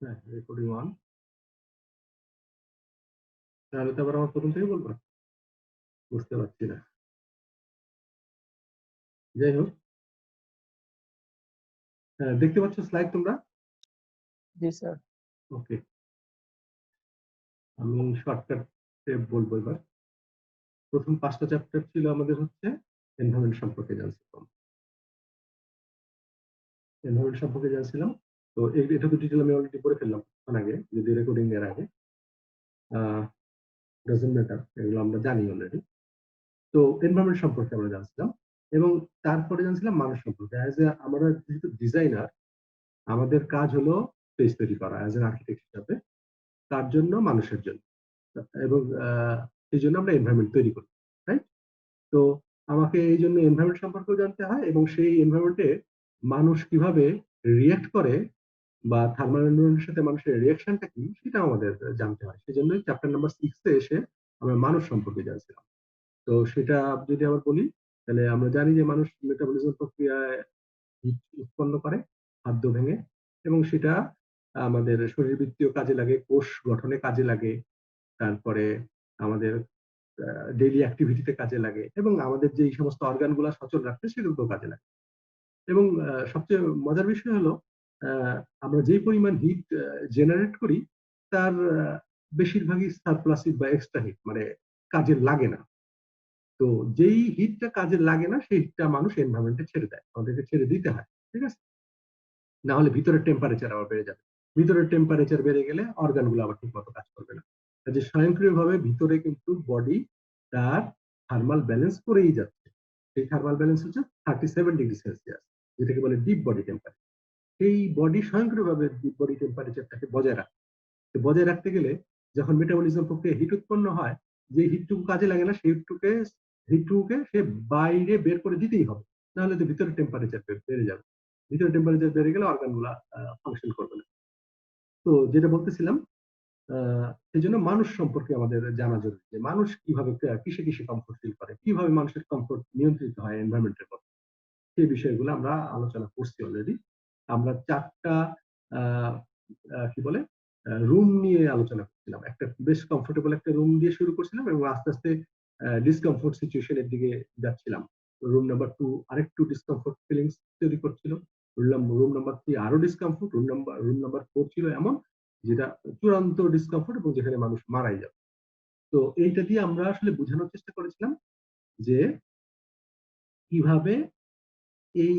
হ্যাঁ, recording on. তাহলে তো আবার আমার প্রথম থেকে বলবো? বুঝতে পারছি না। যাই হোক, হ্যাঁ, দেখতে পাচ্ছ স্লাইড তোমরা? জি স্যার। ওকে, আমি শর্টকাট বলবো এবার। প্রথম 5টা চ্যাপ্টার ছিল আমাদের হচ্ছে এনভায়রনমেন্ট সম্পর্কে জানছিলাম। এনভায়রনমেন্ট সম্পর্কে জানছিলাম। তো এটা তো ডিটেইল আমি অলরেডি পড়ে ফেললাম কিছুক্ষণ আগে, যদি রেকর্ডিং এর আগে। ডাজন্ট ম্যাটার, এগুলো আমরা জানি অলরেডি। তো এনভায়রনমেন্ট সম্পর্কে আমরা জানছিলাম এবং তারপরে জানছিলাম মানুষ সম্পর্কে। অ্যাজ এ আমরা যেহেতু ডিজাইনার, আমাদের কাজ হলো স্পেস তৈরি করা অ্যাজ এন আর্কিটেক্ট হিসাবে, তার জন্য মানুষের জন্য। এবং এই জন্য আমরা এনভায়রনমেন্ট তৈরি করি, রাইট? তো আমাকে এই জন্য এনভায়রনমেন্ট সম্পর্কেও জানতে হয় এবং সেই এনভায়রনমেন্টে মানুষ কিভাবে রিয়েক্ট করে বা থার্মাল এনভায়রনমেন্টের সাথে মানুষের রিয়াকশনটা কি সেটা আমাদের জানতে হয়। সেজন্যই চ্যাপ্টার নাম্বার 6 এ এসে আমরা মানুষ সম্পর্কে জানছিলাম। তো সেটা যদি আবার বলি, তাহলে আমরা জানি যে মানুষ মেটাবলিজম প্রক্রিয়ায় হিট উৎপন্ন করে খাদ্য ভেঙে, এবং সেটা আমাদের শরীরবৃত্তীয় কাজে লাগে, কোষ গঠনে কাজে লাগে, তারপরে আমাদের ডেইলি অ্যাক্টিভিটিতে কাজে লাগে এবং আমাদের যে সমস্ত অর্গান গুলা সচল রাখতে সেগুলোতেও কাজে লাগে। এবং সবচেয়ে মজার বিষয় হলো আহ, আমরা যে পরিমাণ হিট জেনারেট করি তার বেশিরভাগই সারপ্লাস হিট বা এক্সট্রা হিট, মানে কাজে লাগে না। তো যেই হিটটা কাজে লাগে না সেই হিটটা মানুষ এনভায়রনমেন্টে ছেড়ে দেয়, আমাদেরকে ছেড়ে দিতে হয়, ঠিক আছে? না হলে ভিতরের টেম্পারেচার আবার বেড়ে যাবে। ভিতরের টেম্পারেচার বেড়ে গেলে অর্গান গুলো আবার ঠিক মতো কাজ করবে না। কাজে স্বয়ংক্রিয়ভাবে ভিতরে কিন্তু বডি তার থার্মাল ব্যালেন্স করেই যাচ্ছে। সেই থার্মাল ব্যালেন্স হচ্ছে 37 ডিগ্রি সেলসিয়াস, যেটাকে বলে ডিপ বডি টেম্পারেচার। সেই বডি স্বয়ংক্রিয়ভাবে ডিপ বডি টেম্পারেচারটাকে বজায় রাখে। বজায় রাখতে গেলে যখন মেটাবলিজম প্রক্রিয়া হিট উৎপন্ন হয়, যে হিটটুকু কাজে লাগে না সেই হিটটুকুকে সে বাইরে বের করে দিতেই হবে, নাহলে তো ভিতরে টেম্পারেচার বেড়ে যাবে। ভিতরে টেম্পারেচার বেড়ে গেলে অর্গান গুলা ফাংশন করবে না। তো যেটা বলতেছিলাম, এই জন্য মানুষ সম্পর্কে আমাদের জানা জরুরি যে মানুষ কিভাবে কিসে কিসে কমফোর্ট ফিল করে, কিভাবে মানুষের কমফোর্ট নিয়ন্ত্রিত হয় এনভায়রনমেন্টের মধ্যে। সেই বিষয়গুলো আমরা আলোচনা করছি অলরেডি। আমরা 4টা কি বলে রুম নিয়ে আলোচনা করছিলাম। একটা বেশ কমফোর্টেবল একটা রুম দিয়ে শুরু করছিলাম এবং আস্তে আস্তে ডিসকমফোর্ট সিচুয়েশনের দিকে যাচ্ছিলাম। রুম নাম্বার 2 আরেকটু ডিসকমফোর্ট ফিলিংস তৈরি করছিল। রুম নাম্বার 3 আরো ডিসকমফোর্ট। রুম নাম্বার 4 ছিল এমন যেটা চূড়ান্ত ডিসকমফোর্ট এবং যেখানে মানুষ মারাই যাবে। তো এইটা দিয়ে আমরা আসলে বোঝানোর চেষ্টা করেছিলাম যে কিভাবে এই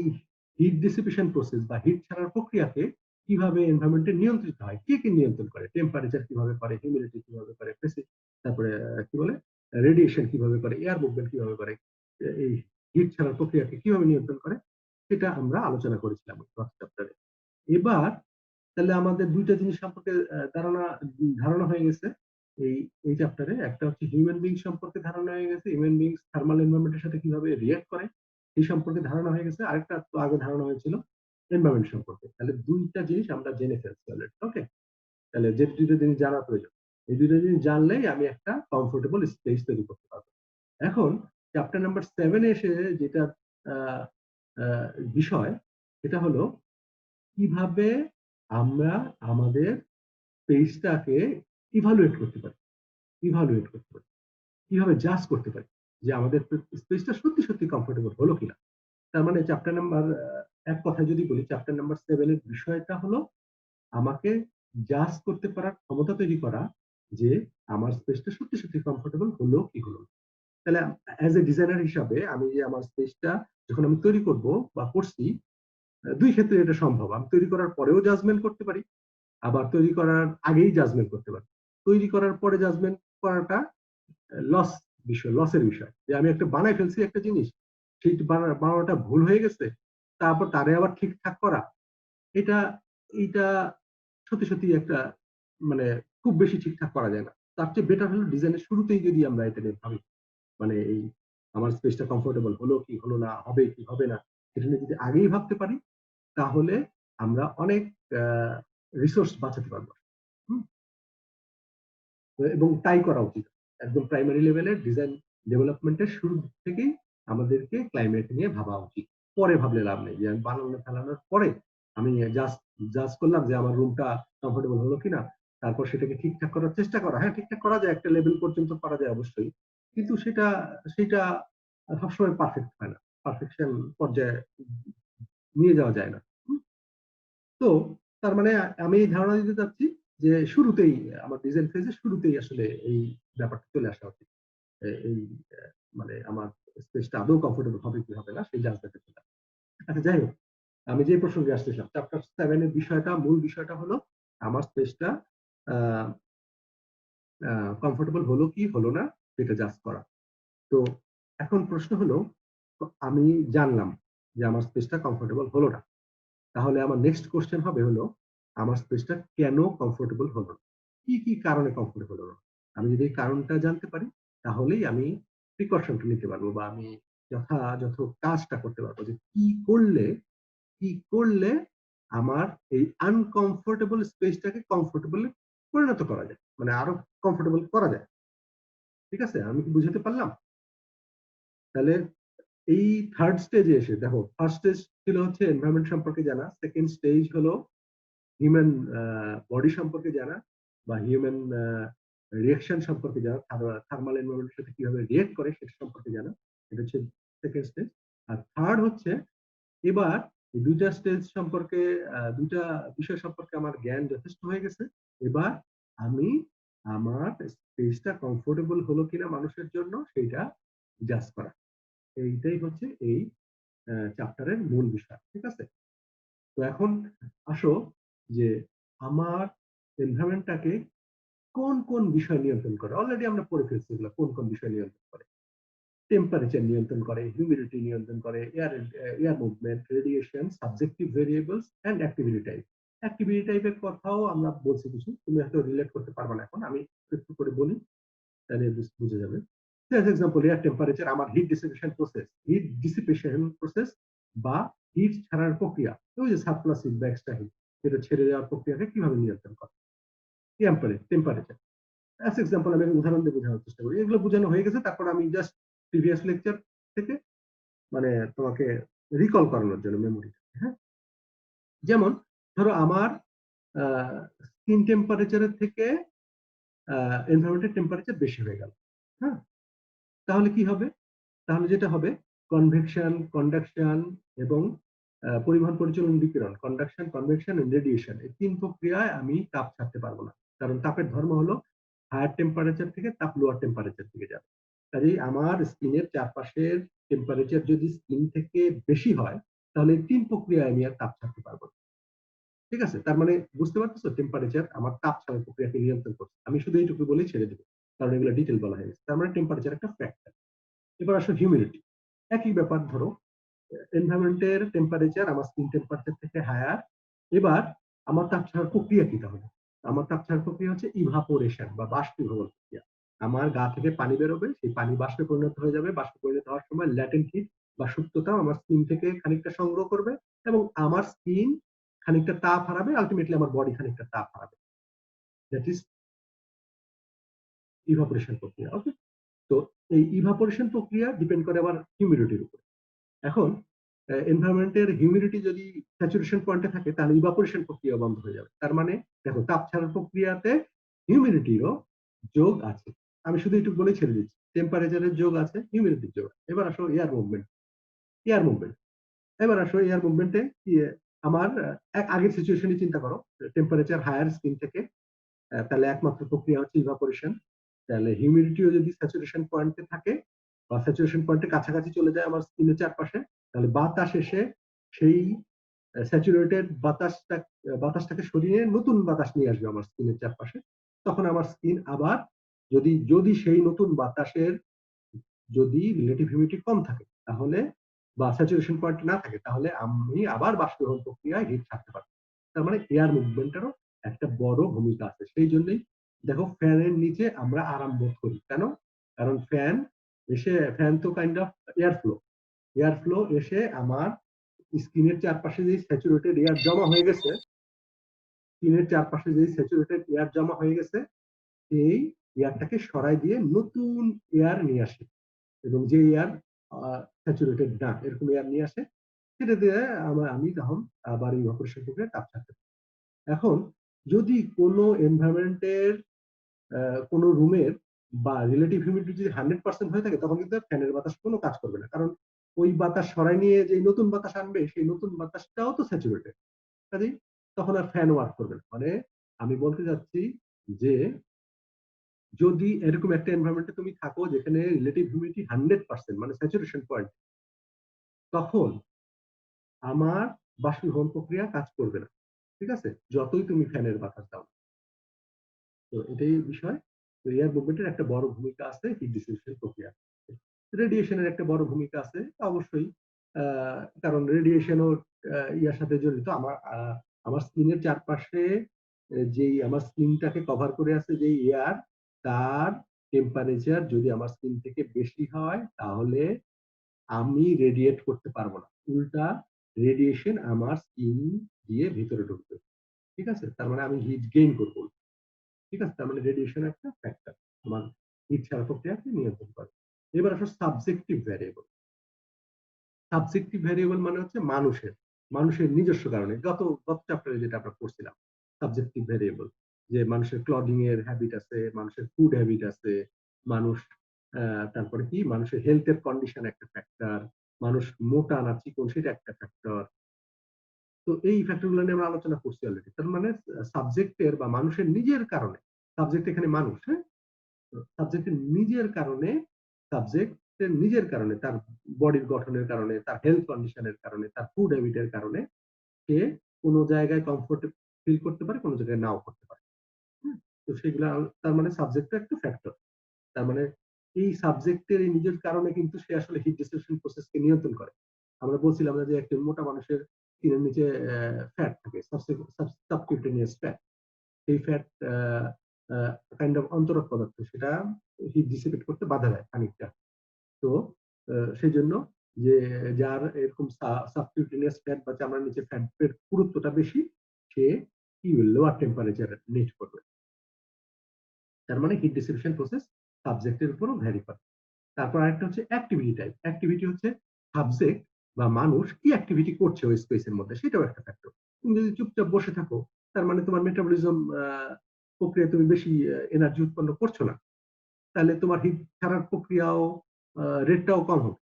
হিট ডিসিপেশন প্রসেস বা হিট ছাড়ার প্রক্রিয়াকে কিভাবে এনভায়রনমেন্টে নিয়ন্ত্রিত হয়, কে কে নিয়ন্ত্রণ করে, টেম্পারেচার কিভাবে করে, হিউমিডিটি কিভাবে করে, তারপরে কি বলে রেডিয়েশন কিভাবে করে, এয়ার মুভমেন্ট কিভাবে করে, এই হিট ছাড়ার প্রক্রিয়াকে কিভাবে নিয়ন্ত্রণ করে, সেটা আমরা আলোচনা করেছিলাম ফার্স্ট চ্যাপ্টারে। এবার তাহলে আমাদের 2টা জিনিস সম্পর্কে ধারণা ধারণা হয়ে গেছে এই এই চ্যাপ্টারে। একটা হচ্ছে হিউম্যান বিং সম্পর্কে ধারণা হয়ে গেছে, হিউম্যান বিংস থার্মাল এনভায়রনমেন্টের সাথে কিভাবে রিঅ্যাক্ট করে এই সম্পর্কে ধারণা হয়ে গেছে। আরেকটা তো আগে ধারণা হয়েছিল এনভায়রনমেন্ট সম্পর্কে। তাহলে 2টা জিনিস আমরা জেনে ফেলছি অলরেডি। ওকে, তাহলে যে 2টা জিনিস জানা প্রয়োজন, এই 2টা জিনিস জানলেই আমি একটা কমফোর্টেবল স্পেস তৈরি করতে পারবো। এখন চ্যাপ্টার নাম্বার 7 এ এসে যেটা আহ, আহ, বিষয়, এটা হলো কিভাবে আমরা আমাদের স্পেসটাকে ইভালুয়েট করতে পারি, ইভালুয়েট করতে পারি, কিভাবে জাজ করতে পারি যে আমাদের স্পেসটা সত্যি সত্যি কমফোর্টেবল হলো কিনা। তার মানে চ্যাপ্টার নাম্বার এক কথায় যদি বলি, চ্যাপ্টার নাম্বার 7 এর বিষয়টা হলো আমাকে জাজ করতে পারার ক্ষমতা তৈরি করা যে আমার স্পেসটা সত্যি সত্যি কমফোর্টেবল হলো কি হলো না। তাহলে অ্যাজ এ ডিজাইনার হিসাবে আমি যে আমার স্পেসটা যখন আমি তৈরি করব বা করছি, 2 ক্ষেত্রে এটা সম্ভব। আমি তৈরি করার পরেও জাজমেন্ট করতে পারি, আবার তৈরি করার আগেই জাজমেন্ট করতে পারি। তৈরি করার পরে জাজমেন্ট করাটা লস লসের বিষয়। যে আমি একটা বানাই ফেলছি একটা জিনিস, সেই বানানোটা ভুল হয়ে গেছে, তারপর তারে আবার ঠিকঠাক করা, এটা এইটা সত্যি সত্যি একটা মানে খুব বেশি ঠিকঠাক করা যায় না। তার চেয়ে বেটার হলো ডিজাইনের শুরুতেই যদি আমরা এটা নিয়ে ভাবি, মানে এই আমার স্পেসটা কমফোর্টেবল হলো কি হলো না, হবে কি হবে না, এটা নিয়ে যদি আগেই ভাবতে পারি, তাহলে আমরা অনেক রিসোর্স বাঁচাতে পারবো। হুম? এবং তাই করা উচিত। একদম প্রাইমারি লেভেলের ডিজাইন ডেভেলপমেন্টের শুরু থেকেই আমাদেরকে ক্লাইমেট নিয়ে ভাবা উচিত। পরে ভাবলে লাভ নেই যে আমি বানানো ফেলানোর পরে আমি জাস্ট জাস্ট করলাম যে আমার রুমটা কমফোর্টেবল হলো কিনা, তারপর সেটাকে ঠিকঠাক করার চেষ্টা করা। হ্যাঁ, ঠিকঠাক করা যায়, একটা লেভেল পর্যন্ত করা যায় অবশ্যই, কিন্তু সেটা সবসময় পারফেক্ট হয় না, পারফেকশন পর্যায়ে নিয়ে যাওয়া যায় না। তো তার মানে আমি এই ধারণা দিতে চাচ্ছি যে শুরুতেই আমার ডিজাইন ফেজের শুরুতেই আসলে এই ব্যাপারটা চলে আসা উচিত। এই মানে আমার স্পেসটা আদৌ কমফোর্টেবল হবে কি হবে না সেই জাজমেন্টে চলে আসা। আচ্ছা, যাই হোক, আমি যে প্রসঙ্গে আসতেছিলাম, চ্যাপ্টার 7 এর বিষয়টা, মূল বিষয়টা হলো আমার স্পেসটা কমফোর্টেবল হলো কি হলো না সেটা জাজ করা। তো এখন প্রশ্ন হলো, আমি জানলাম যে আমার স্পেসটা কমফোর্টেবল হলো না। তাহলে আমার নেক্সট কোশ্চেন হবে হলো, আমার স্পেসটা কেন কমফোর্টেবল হলো না? কি কারণে কমফোর্টেবল হলো না? আমি যদি এই কারণটা জানতে পারি, তাহলেই আমি প্রিকশনটা নিতে পারবো, বা আমি যথাযথ কাজটা করতে পারবো, যে কি করলে আমার এই আনকমফোর্টেবল স্পেসটাকে কমফোর্টেবল পরিণত করা যায়, মানে আরো কমফোর্টেবল করা যায়। ঠিক আছে? আমি কি বুঝাতে পারলাম? তাহলে এই থার্ড স্টেজে এসে দেখো, ফার্স্ট স্টেজ ছিল হচ্ছে এনভায়রনমেন্ট সম্পর্কে জানা, সেকেন্ড স্টেজ হলো হিউম্যান বডি সম্পর্কে জানা, বা হিউম্যান রিঅ্যাকশন সম্পর্কে জানা, থার্মাল এনভায়রনমেন্টের সাথে কিভাবে রিঅ্যাক্ট করে সেটা সম্পর্কে জানা। এটা হচ্ছে সেকেন্ড স্টেজ। আর থার্ড হচ্ছে, এবার এই ২ টা স্টেজ সম্পর্কে, ২ টা বিষয় সম্পর্কে আমার জ্ঞান যথেষ্ট হয়ে গেছে। এবার আমি আমার স্পেসটা কমফোর্টেবল হলো কিনা মানুষের জন্য সেইটা জাজ করা। এইটাই হচ্ছে এই চ্যাপ্টারের মূল বিষয়। ঠিক আছে? তো এখন আসো যে আমার এনভায়রনমেন্টটাকে কোন বিষয় নিয়ন্ত্রণ করে? অলরেডি আমরা পড়ে ফেলছি এগুলো কোন বিষয় নিয়ন্ত্রণ করে। টেম্পারেচার নিয়ন্ত্রণ করে, হিউমিডিটি নিয়ন্ত্রণ করে, air movement, radiation, subjective variables and activity type. Activity টাইপের কথাও আমরা বলছি কিছু। তুমি হয়তো রিলেট করতে পারবে না এখন। আমি একটু করে বলি, তাহলে বুঝে যাবে। ফর এক্সাম্পল, এয়ার টেম্পারেচার আমার হিট ডিসিপেশন প্রসেস বা হিট ছাড়ার প্রক্রিয়া। ওই যে সারপ্লাস হিট বা এক্সট্রা হিট, সেটা ছেড়ে দেওয়ার প্রক্রিয়াকে কিভাবে নিয়ন্ত্রণ করে? টেম্পারেচার অ্যাজ এক্সাম্পল আমি একটা উদাহরণ দিয়ে বোঝানোর চেষ্টা করি। এগুলো বোঝানো হয়ে গেছে, তারপর আমি জাস্ট প্রিভিয়াস লেকচার থেকে মানে তোমাকে রিকল করানোর জন্য মেমোরি। হ্যাঁ, যেমন ধরো আমার স্কিন টেম্পারেচারের থেকে এনভায়রনমেন্টের টেম্পারেচার বেশি হয়ে গেল। হ্যাঁ, তাহলে কি হবে? তাহলে যেটা হবে, কনভেকশন, কন্ডাকশন এবং পরিবহন, পরিচালন, বিকিরণ, কন্ডাকশন, কনভেকশন এন্ড রেডিয়েশন, এই ৩ প্রক্রিয়ায় আমি তাপ ছাড়তে পারবো না। কারণ তাপের ধর্ম হলো হায়ার টেম্পারেচার থেকে তাপ লোয়ার টেম্পারেচার দিকে যাবে। কাজেই আমার স্কিনের চারপাশের টেম্পারেচার যদি স্কিন থেকে বেশি হয়, তাহলে এই ৩ প্রক্রিয়ায় আমি আর তাপ ছাড়তে পারবো না। ঠিক আছে? তার মানে বুঝতে পারতেছো, টেম্পারেচার আমার তাপ ছাড়ার প্রক্রিয়াকে নিয়ন্ত্রণ করছে। আমি শুধু এইটুকু বলেই ছেড়ে দেব, কারণ এগুলো ডিটেইল বলা হয়ে গেছে। তার মানে টেম্পারেচার একটা ফ্যাক্টর। এবার আসো হিউমিডিটি। একই ব্যাপার, ধরো এনভায়রনমেন্টের টেম্পারেচার আমার স্কিন টেম্পারেচার থেকে হায়ার। এবার আমার তাপ ছাড়ার প্রক্রিয়া কি তাহলে? আমার তাপ ছাড়ার প্রক্রিয়া হচ্ছে ইভাপোরেশন বা বাষ্পীভবন প্রক্রিয়া। আমার গা থেকে পানি বেরোবে, সেই পানি বাষ্পে পরিণত হয়ে যাবে। বাষ্পে পরিণত হওয়ার সময় ল্যাটেন্ট হিট বা সুপ্ততা আমার স্কিন থেকে খানিকটা সংগ্রহ করবে, এবং আমার স্কিন খানিকটা তাপ হারাবে, আলটিমেটলি আমার বডি খানিকটা তাপ হারাবে। দ্যাট ইজ ইভাপোরেশন প্রক্রিয়া। ওকে? তো এই ইভাপোরেশন প্রক্রিয়া ডিপেন্ড করে আবার হিউমিডিটির উপর। এখন এনভায়রনমেন্টের হিউমিডিটি যদি স্যাচুরেশন পয়েন্টে থাকে, তাহলে ইভাপোরেশন প্রক্রিয়া বন্ধ হয়ে যাবে। তার মানে দেখো, তাপ ছাড়ার প্রক্রিয়াতে হিউমিডিটিরও যোগ আছে। আমি শুধু একটু বলে ছেড়ে দিচ্ছি, টেম্পারেচারের যোগ আছে, হিউমিডিটির যোগ আছে। এবার আসো এয়ার মুভমেন্ট। এবার আসো এয়ার মুভমেন্টে কি, আমার আগের সিচুয়েশনই চিন্তা করো, টেম্পারেচার হায়ার স্কিন থেকে, তাহলে একমাত্র প্রক্রিয়া হচ্ছে ইভাপোরেশন। তাহলে হিউমিডিটিও যদি স্যাচুরেশন পয়েন্টে থাকে বা স্যাচুরেশন পয়েন্টের কাছাকাছি চলে যায় আমার স্কিনের চারপাশে, তাহলে বাতাস এসে সেই স্যাচুরেটেড বাতাসটাকে সরিয়ে নতুন বাতাস নিয়ে আসবে আমার স্কিনের চারপাশে। তখন আমার স্কিন আবার, যদি যদি সেই নতুন বাতাসের যদি রিলেটিভ হিউমিডিটি কম থাকে, তাহলে বা স্যাচুরেশন পয়েন্ট না থাকে, তাহলে আমি আবার বাষ্পীভবন প্রক্রিয়ায় হিট ছাড়তে পারবো। তার মানে এয়ার মুভমেন্টেরও একটা বড় ভূমিকা আছে। সেই জন্যই দেখো, ফ্যানের নিচে আমরা আরাম বোধ করি কেন? কারণ ফ্যান তো কাইন্ড অফ এয়ার ফ্লো এসে আমার স্কিনের চারপাশে যে স্যাচুরেটেড এয়ার জমা হয়ে গেছে, এই এয়ারটাকে সরাই দিয়ে নতুন এয়ার নিয়ে আসে, এবং যে এয়ার স্যাচুরেটেড না, এরকম এয়ার নিয়ে আসে। সেটা দিয়ে আমি তখন আবার ইভাপোরেশন প্রক্রিয়া তাপ ছাড়তে পারি। এখন যদি কোনো এনভায়রনমেন্টের কোনো রুমের বা রিলেটিভ হিউমিডিটি যদি 100% হয়ে থাকে তখন কিন্তু ফ্যানের বাতাস কোনো কাজ করবে না, কারণ ওই বাতাস সরাই নিয়ে যে নতুন বাতাস আনবে সেই নতুন বাতাসটাও তো স্যাচুরেটেড, কাজেই তখন আর ফ্যান ওয়ার্ক করবে না। মানে আমি বলতে চাচ্ছি যে যদি এরকম একটা এনভায়রনমেন্টে তুমি থাকো যেখানে রিলেটিভ হিউমিডিটি 100% মানে স্যাচুরেশন পয়েন্ট, তখন আমার বাষ্পীভবন প্রক্রিয়া কাজ করবে না, ঠিক আছে, যতই তুমি ফ্যানের বাতাস দাও। তো এটাই বিষয়। তো এয়ার মুভমেন্টের একটা বড় ভূমিকা আছে হিট ডিসিপেশন প্রক্রিয়া। রেডিয়েশনের একটা বড় ভূমিকা আছে অবশ্যই, কারণ রেডিয়েশনও ইয়ার সাথে জড়িত। আমার স্কিনের চারপাশে যেই আমার স্কিনটাকে কভার করে আছে যে এয়ার, তার টেম্পারেচার যদি আমার স্কিন থেকে বেশি হয় তাহলে আমি রেডিয়েট করতে পারবো না, উল্টা রেডিয়েশন আমার স্কিন দিয়ে ভিতরে ঢুকবে, ঠিক আছে, তার মানে আমি হিট গেইন করবো, ঠিক আছে, তার মানে রেডিয়েশন একটা ফ্যাক্টর আমার হিট ছাড়া প্রক্রিয়াকে নিয়ন্ত্রণ করে। এবার আসলে সাবজেক্টিভ ভ্যারিয়েবল। সাবজেক্টিভ ভ্যারিয়েবল মানে হচ্ছে মানুষের নিজস্ব কারণে, গত গত চ্যাপ্টারে যেটা আমরা পড়ছিলাম সাবজেক্টিভ ভ্যারিয়েবল, যে মানুষের ক্লদিং এর হ্যাবিট আছে, মানুষের ফুড হ্যাবিট আছে, মানুষ তারপরে কি মানুষের হেলথের কন্ডিশন একটা ফ্যাক্টর, মানুষ মোটা না চিকন সেটা একটা ফ্যাক্টর। তো এই ফ্যাক্টর গুলো নিয়ে আমরা আলোচনা করছি অলরেডি। তার মানে সাবজেক্টের বা মানুষের নিজের কারণে, সাবজেক্ট এখানে মানুষ, হ্যাঁ, সাবজেক্টের নিজের কারণে, সাবজেক্টের নিজের কারণে, তার বডির গঠনের কারণে, তার হেলথ কন্ডিশনের কারণে, তার ফুড হ্যাবিটের কারণে সে কোনো জায়গায় কমফোর্ট ফিল করতে পারে, কোনো জায়গায় নাও করতে পারে। হুম? তো সেগুলা, তার মানে সাবজেক্টটা একটা ফ্যাক্টর। তার মানে এই সাবজেক্টের এই নিজের কারণে কিন্তু সে আসলে হিট ডিসিপেশন প্রসেসকে নিয়ন্ত্রণ করে। আমরা বলছিলাম না যে একটা মোটা মানুষের স্কিনের নিচে ফ্যাট থাকে, সাবকিউটেনিয়াস ফ্যাট। এই ফ্যাট কাইন্ড অফ অন্তরক পদার্থ, সেটা হিট ডিসিপেট করতে বাধা দেয় খানিকটা। তো সেই জন্য যে যার এরকম সাবকিউটেনিয়াস ফ্যাট বা চামড়ার নিচে ফ্যাটের পুরুত্বটা বেশি, সে কি লোয়ার টেম্পারেচার নিড করবে। তার মানে হিট ডিসিপেশন প্রসেস সাবজেক্টের উপরও ভ্যারি করে। তারপর আরেকটা হচ্ছে অ্যাক্টিভিটি টাইপ। অ্যাক্টিভিটি হচ্ছে সাবজেক্ট বা মানুষ কি অ্যাক্টিভিটি করছে ওই স্পেসের মধ্যে, সেটাও একটা ফ্যাক্টর। তুমি যদি চুপচাপ বসে থাকো তার মানে তোমার মেটাবলিজম প্রক্রিয়া তুমি বেশি এনার্জি উৎপন্ন করছো না, তাহলে তোমার হিট ছাড়ার প্রক্রিয়াও রেটটাও কম হবে।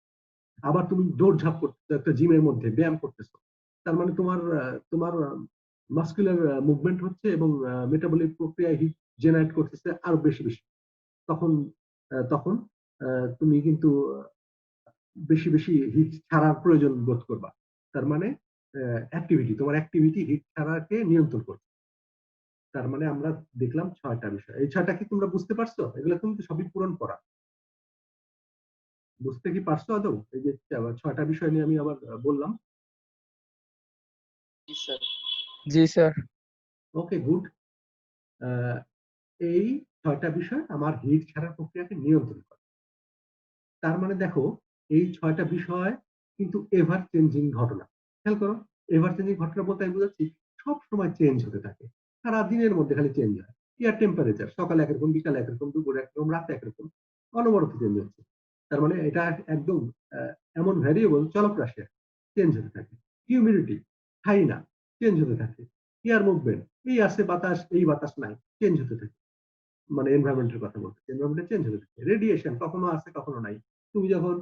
আবার তুমি দৌড়ঝাঁপ করতেছো একটা জিমের মধ্যে ব্যায়াম করতেছো, তার মানে তোমার মাসকুলার মুভমেন্ট হচ্ছে এবং মেটাবলিক প্রক্রিয়া হিট জেনারেট করতেছে আরো বেশি বেশি। তখন তখন তুমি কিন্তু বেশি বেশি হিট ছাড়ার প্রয়োজন বোধ করবা। তার মানে অ্যাক্টিভিটি, তোমার অ্যাক্টিভিটি হিট ছাড়াকে নিয়ন্ত্রণ করছে। তার মানে আমরা দেখলাম ৬টা বিষয়। এই ৬টা কি তোমরা বুঝতে পারছো? এগুলো কিন্তু সবই পূরণ করা। বুঝতে কি পারছো আদৌ? এই যে ৬টা বিষয় নিয়ে আমি আবার বললাম। जी सर। जी सर। ওকে, গুড। এই ৬টা বিষয় আমার হিট ছাড়ার প্রক্রিয়াকে নিয়ন্ত্রণ করে। তার মানে দেখো, এই ৬টা বিষয় কিন্তু এভার চেঞ্জিং ঘটনা। খেয়াল করো, এভার চেঞ্জিং ঘটনা বলতে আমি বুঝাচ্ছি সব সময় চেঞ্জ হতে থাকে। সারা দিনের মধ্যে খালি চেঞ্জ হয়। এয়ার টেম্পারেচার সকালে একরকম, বিকালে একরকম, দুপুরে একরকম, রাতে একরকম, অনবরত চেঞ্জ হচ্ছে। তার মানে এটা একদম এমন ভ্যারিয়েবল, চলক রাশি, চেঞ্জ হতে থাকে। হিউমিডিটি স্থায়ী না, চেঞ্জ হতে থাকে। এয়ার মুভমেন্ট, এই আসে বাতাস, এই বাতাস নাই, চেঞ্জ হতে থাকে। মানে এনভায়রনমেন্টের কথা বলতেছি, এনভায়রনমেন্ট চেঞ্জ হতে থাকে। রেডিয়েশন কখনো আছে কখনো নাই। তুমি যখন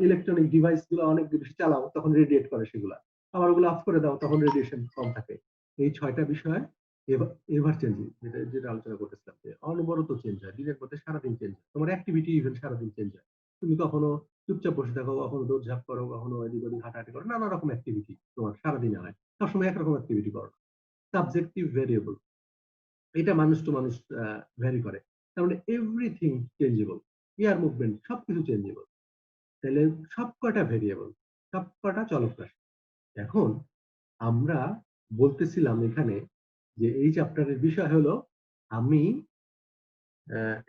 ইলেকট্রনিক ডিভাইস গুলো অনেক বেশি চালাও তখন রেডিয়েট করে সেগুলা, আবার ওগুলো অফ করে দাও তখন রেডিয়েশন কম থাকে। এই ৬টা বিষয় এভার চেঞ্জিং, যেটা যেটা আলোচনা করতেছিলাম, যে অনবরত চেঞ্জ হয়, দিনের মধ্যে সারাদিন চেঞ্জ হয়, তোমার অ্যাক্টিভিটি ইভেন সারাদিন চেঞ্জ হয়। তুমি কখনো চুপচাপ বসে থাকো, কখনো দৌড়ঝাঁপ করো, কখনো এদিক ওদিক হাঁটাহাঁটি করো, নানা রকম অ্যাক্টিভিটি তোমার সারাদিনে হয়, সবসময় একরকম অ্যাক্টিভিটি করো। সাবজেক্টিভ ভেরিয়েবল, এটা মানুষ টু মানুষ ভ্যারি করে। তার মানে এভরিথিং চেঞ্জেবল, এয়ার মুভমেন্ট সবকিছু চেঞ্জেবল। তাহলে সব কয়টা ভেরিয়েবল, সব কয়টা চলক রাশি। এখন আমরা বলতেছিলাম এখানে যে এই চ্যাপ্টারের বিষয় হলো আমি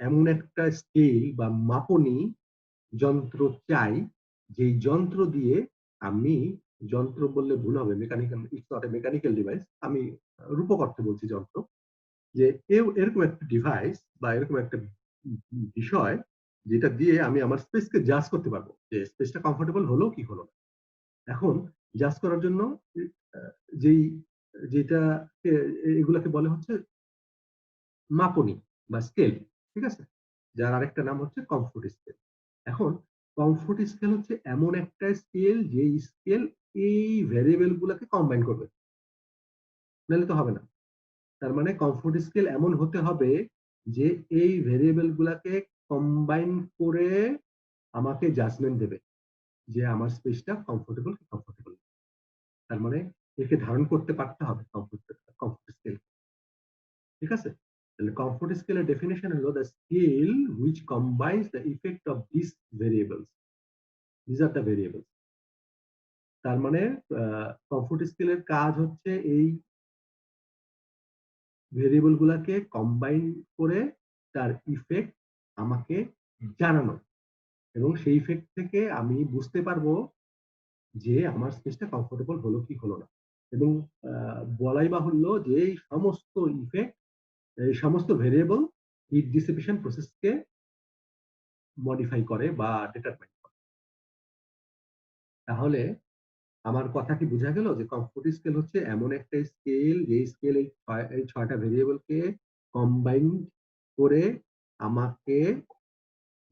এমন একটা স্কেল বা মাপনী যন্ত্র চাই, যেই যন্ত্র দিয়ে আমি, যন্ত্র বললে ভুল হবে, mechanical, it's not a mechanical device, আমি রূপক অর্থে বলছি যন্ত্র, যে এরকম একটা ডিভাইস বা এরকম একটা বিষয় যেটা দিয়ে আমি আমার স্পেসকে জাজ করতে পারবো যে স্পেসটা কমফোর্টেবল হলো কি হলো না। এখন জাজ করার জন্য যেই যেটা এগুলাকে বলে হচ্ছে মাপনী বা স্কেল, ঠিক আছে? যার আরেকটা নাম হচ্ছে কমফোর্ট স্কেল। এখন কমফোর্ট স্কেল হচ্ছে এমন একটা স্কেল যে স্কেল এই ভেরিয়েবল গুলাকে কম্বাইন করবে, নাহলে তো হবে না। তার মানে কমফোর্ট স্কেল এমন হতে হবে যে এই ভেরিয়েবল গুলাকে কম্বাইন করে আমাকে জাজমেন্ট দেবে যে আমার স্পেসটা কমফোর্টেবল কি কমফোর্টেবল। তার মানে একে ধারণ করতে পারতে হবে কমফোর্ট স্কেল, ঠিক আছে? তাহলে কমফোর্ট স্কেলের ডেফিনিশন হলো the scale which combines the effect of this variables. This are the variables. তার মানে কমফোর্ট স্কেলের কাজ হচ্ছে এই ভেরিয়েবল গুলাকে কম্বাইন করে তার ইফেক্ট আমাকে জানানো, এবং সেই ইফেক্ট থেকে আমি বুঝতে পারবো যে আমার স্পেসটা কমফোর্টেবল হলো কি হলো না। এবং বলাই বাহুল্য যে এই সমস্ত ইফেক্ট, এই সমস্ত ভেরিয়েবল হিট ডিসিপেশন প্রসেসকে মডিফাই করে বা ডিটারমাইন করে। তাহলে আমার কথা কি বোঝা গেল যে কমফোর্ট স্কেল হচ্ছে এমন একটা স্কেল যে স্কেল এই ছয়টা ভেরিয়েবলকে কম্বাইন করে আমাকে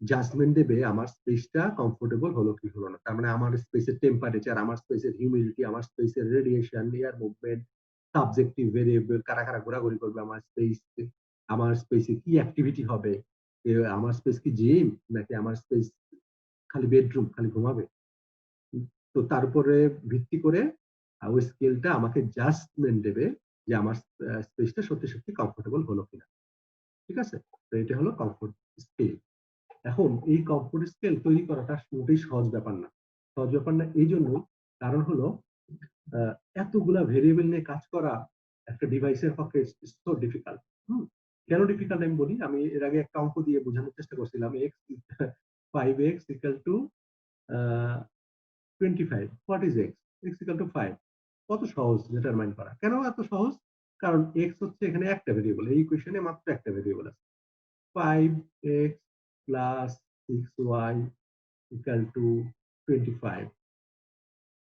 জাজমেন্ট দেবে আমার স্পেসটা কমফোর্টেবল হলো কি হলো না। তার মানে আমার স্পেসের টেম্পারেচার, আমার স্পেসের হিউমিডিটি, আমার স্পেসের radiation, air movement, subjective variable, কারা কারা ঘোরাঘুরি করবে আমার স্পেস, আমার স্পেসে কি অ্যাক্টিভিটি হবে, আমার স্পেস কি জিম নাকি আমার স্পেস খালি বেডরুম, খালি ঘুমাবে। তো তার উপরে ভিত্তি করে ওই স্কেলটা আমাকে জাজমেন্ট দেবে যে আমার স্পেসটা সত্যি সত্যি কমফোর্টেবল হলো কিনা, ঠিক আছে? তো এটা হলো কমফোর্ট স্কেল। এখন এই কমফোর্ট স্কেল তৈরি করাটা মোটেই সহজ ব্যাপার না। সহজ ব্যাপার না এই জন্যই, কারণ হলো এতগুলা ভেরিয়েবল নিয়ে কাজ করা একটা ডিভাইসের পক্ষে সো ডিফিকাল্ট। হুম? কেন ডিফিকাল্ট আমি বলি, আমি এর আগে একটা অঙ্ক দিয়ে বোঝানোর চেষ্টা করছিলাম। X 5x equal to 25। What is x? X equal to 5। কত সহজ ডিটারমাইন করা। কেন এত সহজ? কারণ এক্স হচ্ছে এখানে একটা ভেরিয়েবল। এই ইকুয়েশনে মাত্র একটা ভেরিয়েবল আছে। 5x plus 6y equal to 25।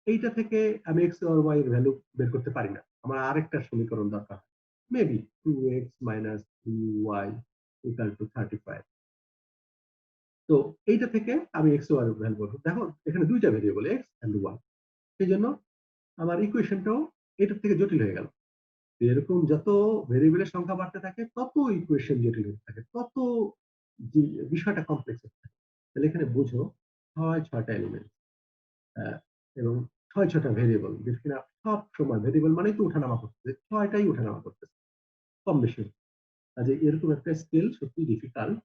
এইটা থেকে আমি এক্স আর ওয়াই এর ভ্যালু বের করতে পারি না। আমার আরেকটা সমীকরণ দরকার। Maybe 2x minus 3y equal to 35। তো এইটা থেকে আমি এক্স ওয়াই এর ভ্যালু বলবো। দেখো এখানে দুইটা ভেরিয়েবল এক্স এন্ড ওয়াই। সেজন্য আমার ইকুয়েশনটাও এটার থেকে জটিল হয়ে গেল। এরকম যত ভেরিয়েবলের সংখ্যা বাড়তে থাকে তত ইকুয়েশন জটিল হতে থাকে, তত বিষয়টা কমপ্লেক্স হতে থাকে। তাহলে এখানে বুঝো 6টা এলিমেন্ট এবং 6টা ভেরিয়েবল, যেখানে সব সময় ভেরিয়েবল মানেই তো উঠানামা করতেছে, 6টাই উঠানামা করতেছে কম বেশি। কাজে এরকম একটা স্কেল সত্যি ডিফিকাল্ট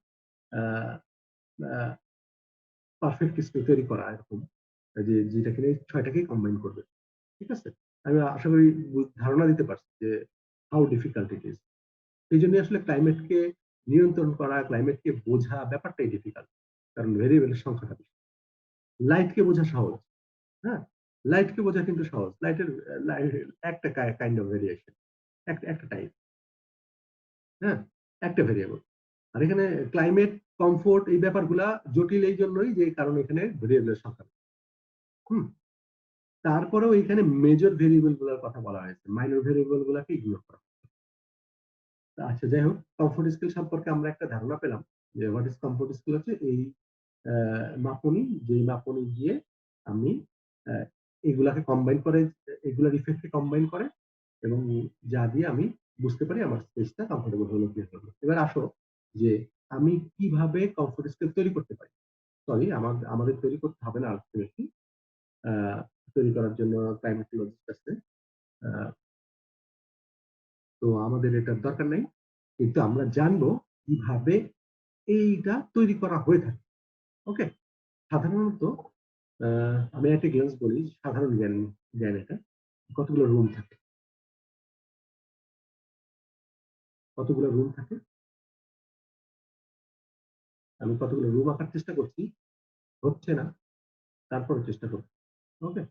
পারফেক্ট স্কেল তৈরি করা, এরকম যে যেটা কিনা 6টাকেই কম্বাইন করবে, ঠিক আছে? আমি আশা করি ধারণা দিতে পারছি যে হাউ ডিফিকাল্ট ইট ইজ। সেই জন্য আসলে ক্লাইমেটকে নিয়ন্ত্রণ করা, ক্লাইমেটকে বোঝা ব্যাপারটাই ডিফিকাল্ট, কারণ ভেরিয়েবলের সংখ্যাটা বেশি। লাইটকে বোঝা সহজ, হ্যাঁ, লাইটকে বোঝা কিন্তু সহজ। লাইটের একটা কাইন্ড অফ ভেরিয়েশন, একটা টাইপ, হ্যাঁ, একটা ভেরিয়েবল। আর এখানে ক্লাইমেট, কমফোর্ট এই ব্যাপারগুলা জটিল এই জন্যই যে কারণ এখানে ভেরিয়েবলের সংখ্যা। হুম, তারপরেও এখানে মেজর ভেরিয়েবল গুলোর কথা বলা হয়েছে, মাইনর ভেরিয়েবল গুলাকে ইগনোর করা। আচ্ছা, যাই হোক, কমফোর্ট স্কেল সম্পর্কে আমরা একটা ধারণা পেলাম যে হোয়াট ইজ কমফোর্ট স্কেল হচ্ছে এই মাপনী, যেই মাপনী দিয়ে আমি আহ, এগুলাকে কম্বাইন করে, এগুলার ইফেক্টকে কম্বাইন করে, এবং যা দিয়ে আমি বুঝতে পারি আমার স্পেসটা কমফোর্টেবল হলো কি হলো না। এবার আসো যে আমি কিভাবে কমফোর্ট স্কেল তৈরি করতে পারি। সরি, আমাদের তৈরি করতে হবে না আলটিমেটলি, তৈরি করার জন্য ক্লাইমেটোলজিস্ট আছে। আহ, তো আমাদের এটার দরকার নাই, কিন্তু আমরা জানবো কিভাবে এইটা তৈরি করা হয়ে থাকে। ওকে, সাধারণত আমি একটা গেমস বলি, সাধারণ জ্ঞান জ্ঞান এটা। কতগুলো রুম থাকে, কতগুলো রুম থাকে, আমি কতগুলো রুম আঁকার চেষ্টা করছি, হচ্ছে না, তারপরে চেষ্টা করছি। ওকে,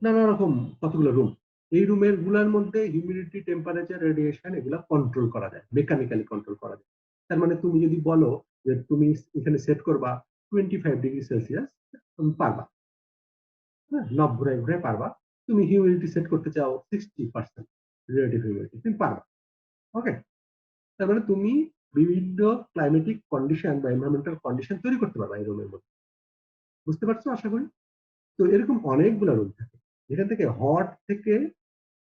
নানা রকম কতগুলো রুম। এই রুমের গুলার মধ্যে হিউমিডিটি, টেম্পারেচার, রেডিয়েশন এগুলা কন্ট্রোল করা যায়, মেকানিক্যালি কন্ট্রোল করা যায়। তার মানে তুমি যদি বলো যে তুমি এখানে সেট করবা 25 ডিগ্রি সেলসিয়াস, তুমি পারবা। হ্যাঁ, নব ঘুরায় ঘুরায় পারবা। তুমি হিউমিডিটি সেট করতে চাও 60% রিলেটিভ হিউমিডিটি, তুমি পারবা। ওকে, তার মানে তুমি বিভিন্ন ক্লাইমেটিক কন্ডিশন বা এনভায়রনমেন্টাল কন্ডিশন তৈরি করতে পারবা এই রুমের মধ্যে। বুঝতে পারছো আশা করি? তো এরকম অনেকগুলো রুম থাকে, যেখান থেকে হট থেকে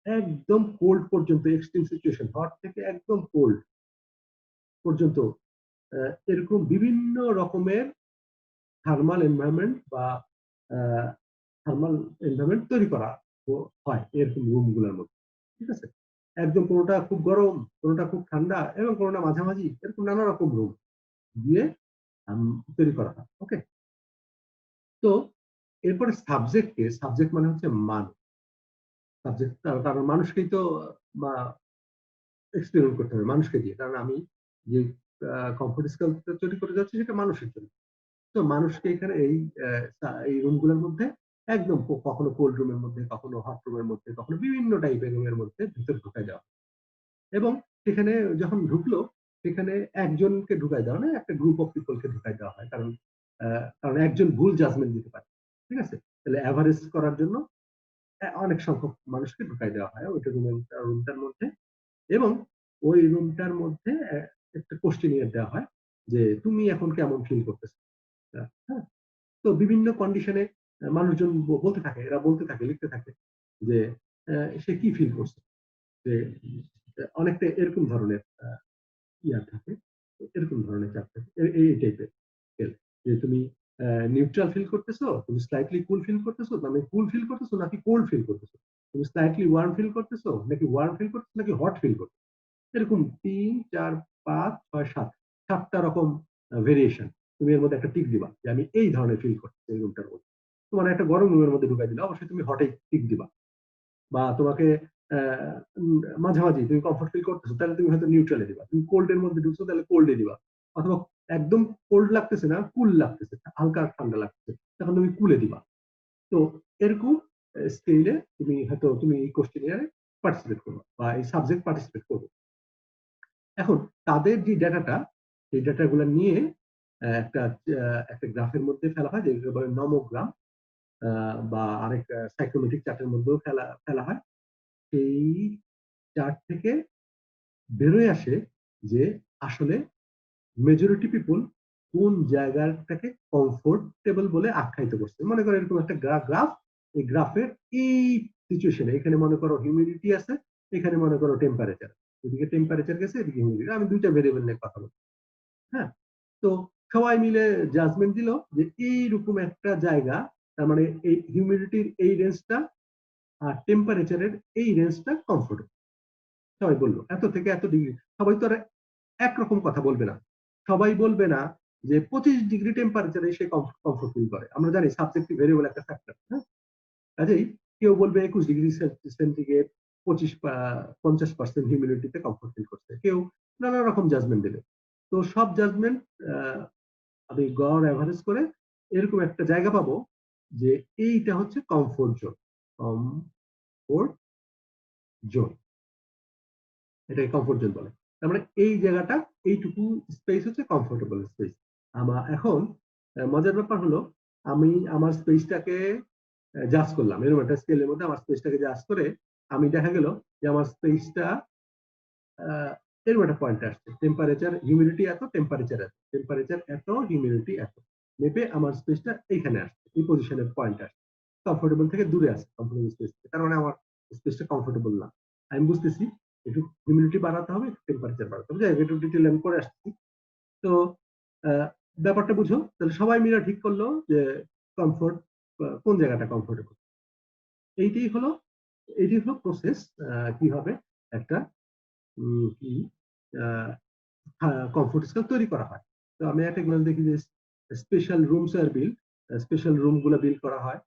একদম কোল্ড পর্যন্ত, এক্সট্রিম সিচুয়েশন হট থেকে একদম কোল্ড পর্যন্ত এরকম বিভিন্ন রকমের থার্মাল এনভায়রনমেন্ট বা থার্মাল এনভায়রনমেন্ট তৈরি করা হয় এরকম রুম গুলোর মধ্যে। ঠিক আছে, একদম কোনোটা খুব গরম, কোনোটা খুব ঠান্ডা এবং কোনোটা মাঝামাঝি, এরকম নানা রকম রুম দিয়ে তৈরি করা হয়। ওকে, তো এরপরে সাবজেক্ট মানে হচ্ছে মানুষ। সাবজেক্ট কারণ মানুষকেই তো এক্সপেরিমেন্ট করতে হবে মানুষকে দিয়ে, কারণ আমি যে কমফোর্ট স্কেল তৈরি করে যাচ্ছি সেটা মানুষের জন্য। তো মানুষকে এখানে এই রুমগুলোর মধ্যে একদম কখনো কোল্ড রুমের মধ্যে, কখনো হট রুমের মধ্যে, কখনো বিভিন্ন টাইপের রুমের মধ্যে ভিতরে ঢুকাই দেওয়া, এবং সেখানে যখন ঢুকলো সেখানে একজনকে ঢুকাই দেওয়া না, একটা গ্রুপ অফ পিপলকে ঢুকাই দেওয়া হয়, কারণ একজন ভুল জাজমেন্ট দিতে পারে। ঠিক আছে, তাহলে অ্যাভারেজ করার জন্য অনেক সংখ্যক মানুষকে ঢুকাই দেওয়া হয় ওইটা রুমটার মধ্যে, এবং ওই রুমটার মধ্যে একটা কোশ্চেনিয়ার দেওয়া হয় যে তুমি এখন কেমন ফিল করতেছো। হ্যাঁ, তো বিভিন্ন কন্ডিশনে মানুষজন বলতে থাকে, এরা বলতে থাকে, লিখতে থাকে যে সে কি ফিল করছে, যে অনেকটা এরকম ধরনের ইয়ার থাকে, এরকম ধরনের চাপ থাকে, এই টাইপের স্কেল, যে তুমি নিউট্রাল ফিল করতেছো, তুমি স্লাইটলি কুল ফিল করতেছো, মানে কুল ফিল করতেছো নাকি কোল্ড ফিল করতেছো, তুমি স্লাইটলি ওয়ার্ম ফিল করতেছো নাকি ওয়ার্ম ফিল করতেছো নাকি হট ফিল করতেছো। এরকম ৩, ৪, ৫, ৬, ৭ ৭টা রকম ভেরিয়েশন। তুমি এর মধ্যে একটা টিক দিবা যে আমি এই ধরনের ফিল করছি এই রুমটার মধ্যে। তোমার একটা গরম রুমের মধ্যে ঢুকাই দিলে অবশ্যই তুমি হটে টিক দিবা, বা তোমাকে মাঝামাঝি তুমি কমফোর্ট ফিল করতেছো তাহলে তুমি হয়তো নিউট্রালে দিবা, তুমি কোল্ড এর মধ্যে ঢুকছো তাহলে কোল্ডে দিবা, অথবা একদম কোল্ড লাগতেছে না, কুল লাগতেছে, হালকা ঠান্ডা লাগতেছে, তখন তুমি কুলে দিবা। তো এরকম স্কেলে তুমি এই কোশ্চেনিয়ারে পার্টিসিপেট করবে বা এই সাবজেক্ট পার্টিসিপেট করবে। এখন তাদের যে ডাটাটা, সেই ডাটাগুলো নিয়ে একটা একটা গ্রাফের মধ্যে ফেলা হয়, যেগুলো বলে নমোগ্রাম, বা আরেক সাইক্লোমেট্রিক চার্টের মধ্যেও ফেলা ফেলা হয়। সেই চার্ট থেকে বেরোয় আসে যে আসলে মেজরিটি পিপল কোন জায়গাটাকে কমফোর্টেবল বলে আখ্যায়িত করছে। মনে করো এরকম একটা গ্রাফ, এই গ্রাফের এই সিচুয়েশনে এখানে মনে করো হিউমিডিটি আছে, এখানে মনে করো টেম্পারেচার, এদিকে টেম্পারেচার গেছে, এদিকে হিউমিডিটি, আমি দুইটা ভেরিয়েবল নিয়ে কথা বলছি। হ্যাঁ, তো সবাই মিলে জাজমেন্ট দিল যে এইরকম একটা জায়গা, তার মানে এই হিউমিডিটির এই রেঞ্জটা আর টেম্পারেচারের এই রেঞ্জটা কমফোর্টেবল। সবাই বললো এত থেকে এত ডিগ্রি। সবাই তো আর একরকম কথা বলবে না, সবাই বলবে না যে 25 ডিগ্রি টেম্পারেচারে সে কমফোর্ট ফিল করে। আমরা জানি সাবজেক্টিভ ভেরিয়েবল একটা ফ্যাক্টর। হ্যাঁ, কাজেই কেউ বলবে 21 ডিগ্রি সেন্টিগ্রেড 50% হিউমিডিটিতে কমফোর্ট ফিল করছে, কেউ নানা রকম জাজমেন্ট দেবে। তো সব জাজমেন্ট আমি গড় অ্যাভারেজ করে এরকম একটা জায়গা পাবো যে এইটা হচ্ছে কমফোর্ট জোন। কমফোর্ট জোন, এটাকে কমফোর্ট জোন বলে। তার মানে এই জায়গাটা, এইটুকু স্পেস হচ্ছে কমফোর্টেবল স্পেস। এখন মজার ব্যাপার হলো, আমি আমার স্পেসটাকে জাজ করলাম এরকম একটা স্কেলের মধ্যে, আমার স্পেসটাকে জাজ করে আমি দেখা গেল যে আমার স্পেসটা এরকম একটা পয়েন্টে আসছে, টেম্পারেচার হিউমিডিটি এত, টেম্পারেচার এত, হিউমিডিটি এত, মেপে আমার স্পেসটা এইখানে আসছে, এই পজিশনের পয়েন্টে আসছে, কমফোর্টেবল থেকে দূরে আসছে, কমফোর্টেবল স্পেস থেকে। তার মানে আমার স্পেসটা কমফোর্টেবল না। আমি বুঝতেছি একটু হিউমিডিটি বাড়াতে হবে, একটু টেম্পারেচার বাড়াতে হবে, যাই একটু ডিটেল আমি করে আসছি। তো ব্যাপারটা বুঝো, তাহলে সবাই মিলে ঠিক করলো যে কমফোর্ট, কোন জায়গাটা কমফোর্টেবল। এইটাই হলো এইটাই হলো প্রসেস, কিভাবে একটা কি কমফোর্ট স্কেল তৈরি করা হয়। তো আমি একটা এক্সাম্পল দেখি যে স্পেশাল রুমস আর বিল্ড, স্পেশাল রুম গুলো বিল্ড করা হয়।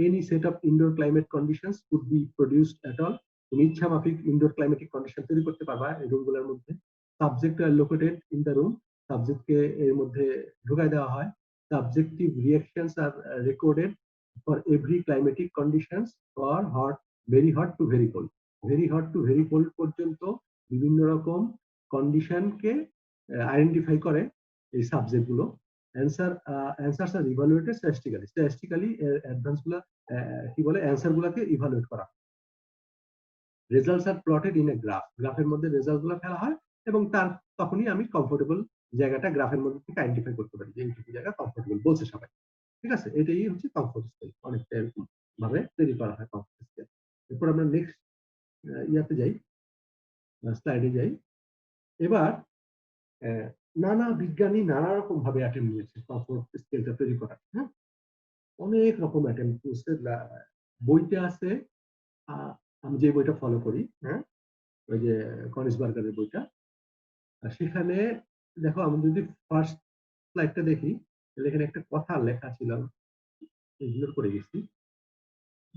Any set of indoor climate conditions could be produced at all. তুমি ইচ্ছা মাফিক ইনডোর ক্লাইমেটিক কন্ডিশন তৈরি করতে পারবা এই রুম গুলোর মধ্যে। Subject are located in the room, সাবজেক্টকে এর মধ্যে ঢুকাই দেওয়া হয়। Subjective reactions are recorded for every climatic conditions, for hot, very hot to very cold, very hot to very cold পর্যন্ত বিভিন্ন রকম কন্ডিশনকে আইডেন্টিফাই করে এই সাবজেক্ট গুলো। Answers are evaluated statistically advance গুলা কি বলে অ্যান্সার গুলাকে ইভালুয়েট করা, results are plotted in a গ্রাফের মধ্যে রেজাল্ট গুলো ফেলা হয় এবং তখনই আমি কমফোর্টেবল জায়গাটা গ্রাফের মধ্যে থেকে আইডেন্টিফাই করতে পারি যে এইটুকু জায়গা কমফোর্টেবল বলছে সবাই। ঠিক আছে, এটাই হচ্ছে কমফোর্ট স্কেল, অনেকটা এরকম ভাবে তৈরি করা হয় কমফোর্ট স্কেল। এরপর আমরা নেক্সট ইয়াতে যাই, স্লাইডে যাই। এবার নানা বিজ্ঞানী নানা রকম ভাবে অ্যাটেম্প নিয়েছে কমফোর্ট স্কেলটা তৈরি করার। হ্যাঁ, অনেক রকম অ্যাটেম্প করছে। বইতে আছে, আমি যে বইটা ফলো করি, হ্যাঁ, ওই যে কনিসবার্গারের বইটা, সেখানে দেখো আমি যদি ফার্স্ট স্লাইডটা দেখি, তাহলে এখানে একটা কথা লেখা ছিল, ইগনোর করে গেছি,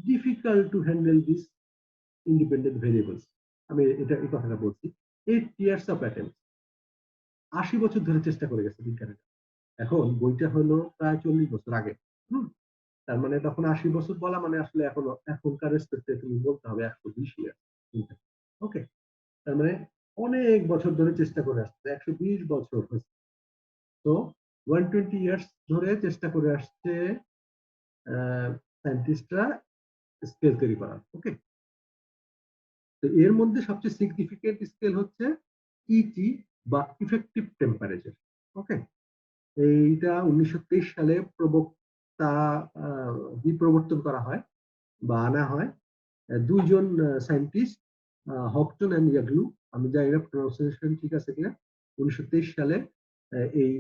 difficult to handle this independent variables. আমি এই কথাটা বলছি। 8 years of attempt, 80 বছর ধরে চেষ্টা করে গেছে বিজ্ঞানীরা। এখন বইটা হলো প্রায় 40 বছর আগে। তার মানে তখন 80 বছর বলা মানে আসলে এখনকার রেসপেক্টে তুমি বলতে হবে 120 ইয়ার। ওকে, তার মানে অনেক বছর ধরে চেষ্টা করে আসছে, 120 বছর হয়েছে। তো 120 ইয়ার্স ধরে চেষ্টা করে আসছে সায়েন্টিস্টরা স্কেল তৈরি করার। ওকে, তো এর মধ্যে সবচেয়ে সিগনিফিকেন্ট স্কেল হচ্ছে ইটি বা ইফেক্টিভ টেম্পারেচার। ওকে, এইটা 1923 সালে প্রবর্তন করা হয় বা আনা হয় দুইজন সায়েন্টিস্ট, হকটন এন্ড ইয়াগলু, আমি জানি না প্রনাউন্সিয়েশন ঠিক আছে কিনা। 1923 সালে এই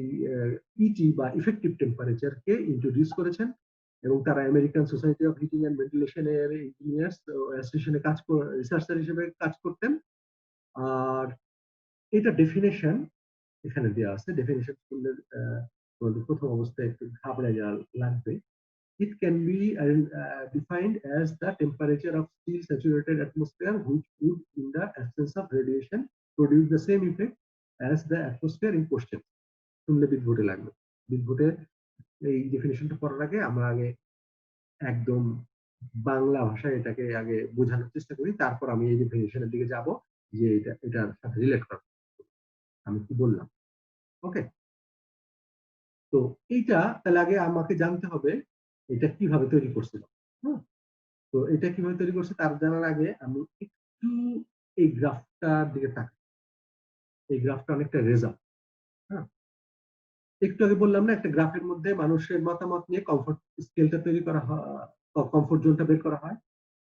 ইটি বা ইফেক্টিভ টেম্পারেচারকে ইন্ট্রোডিউস করেছেন এবং তারা American society of heating and ভেন্টিলেশনের ইঞ্জিনিয়ার্স অ্যাসোসিয়েশনে রিসার্চার হিসেবে কাজ করতেন। আর এটা ডেফিনেশন এখানে দেওয়া আছে। ডেফিনেশন শুনলে প্রথম অবস্থায় একটু ঘাবড়ে যাওয়া লাগবে। It can be defined as the temperature of steel saturated atmosphere which would, in the absence of radiation, produce the same effect as the atmosphere in question. শুনলে বিদ্ভুটে লাগবে। বিদ্ভুটে এই ডেফিনেশনটা পড়ার আগে আমরা আগে একদম বাংলা ভাষায় এটাকে আগে বোঝানোর চেষ্টা করি, তারপর আমি এই ডেফিনেশনের দিকে যাব যে এটার সাথে রিলেট করা আমি কি বললাম। ওকে, তো এইটা তাহলে আগে আমাকে জানতে হবে এটা কিভাবে তৈরি করছিল। হ্যাঁ, তো এটা কিভাবে তৈরি করছে তার জানার আগে আমি একটু এই গ্রাফটার দিকে তাকাই। এই গ্রাফটা অনেকটা রেজাল্ট। হ্যাঁ, একটু আগে বললাম না একটা গ্রাফের মধ্যে মানুষের মতামত নিয়ে কমফোর্ট স্কেলটা তৈরি করা হয়, কমফোর্ট জোনটা বের করা হয়।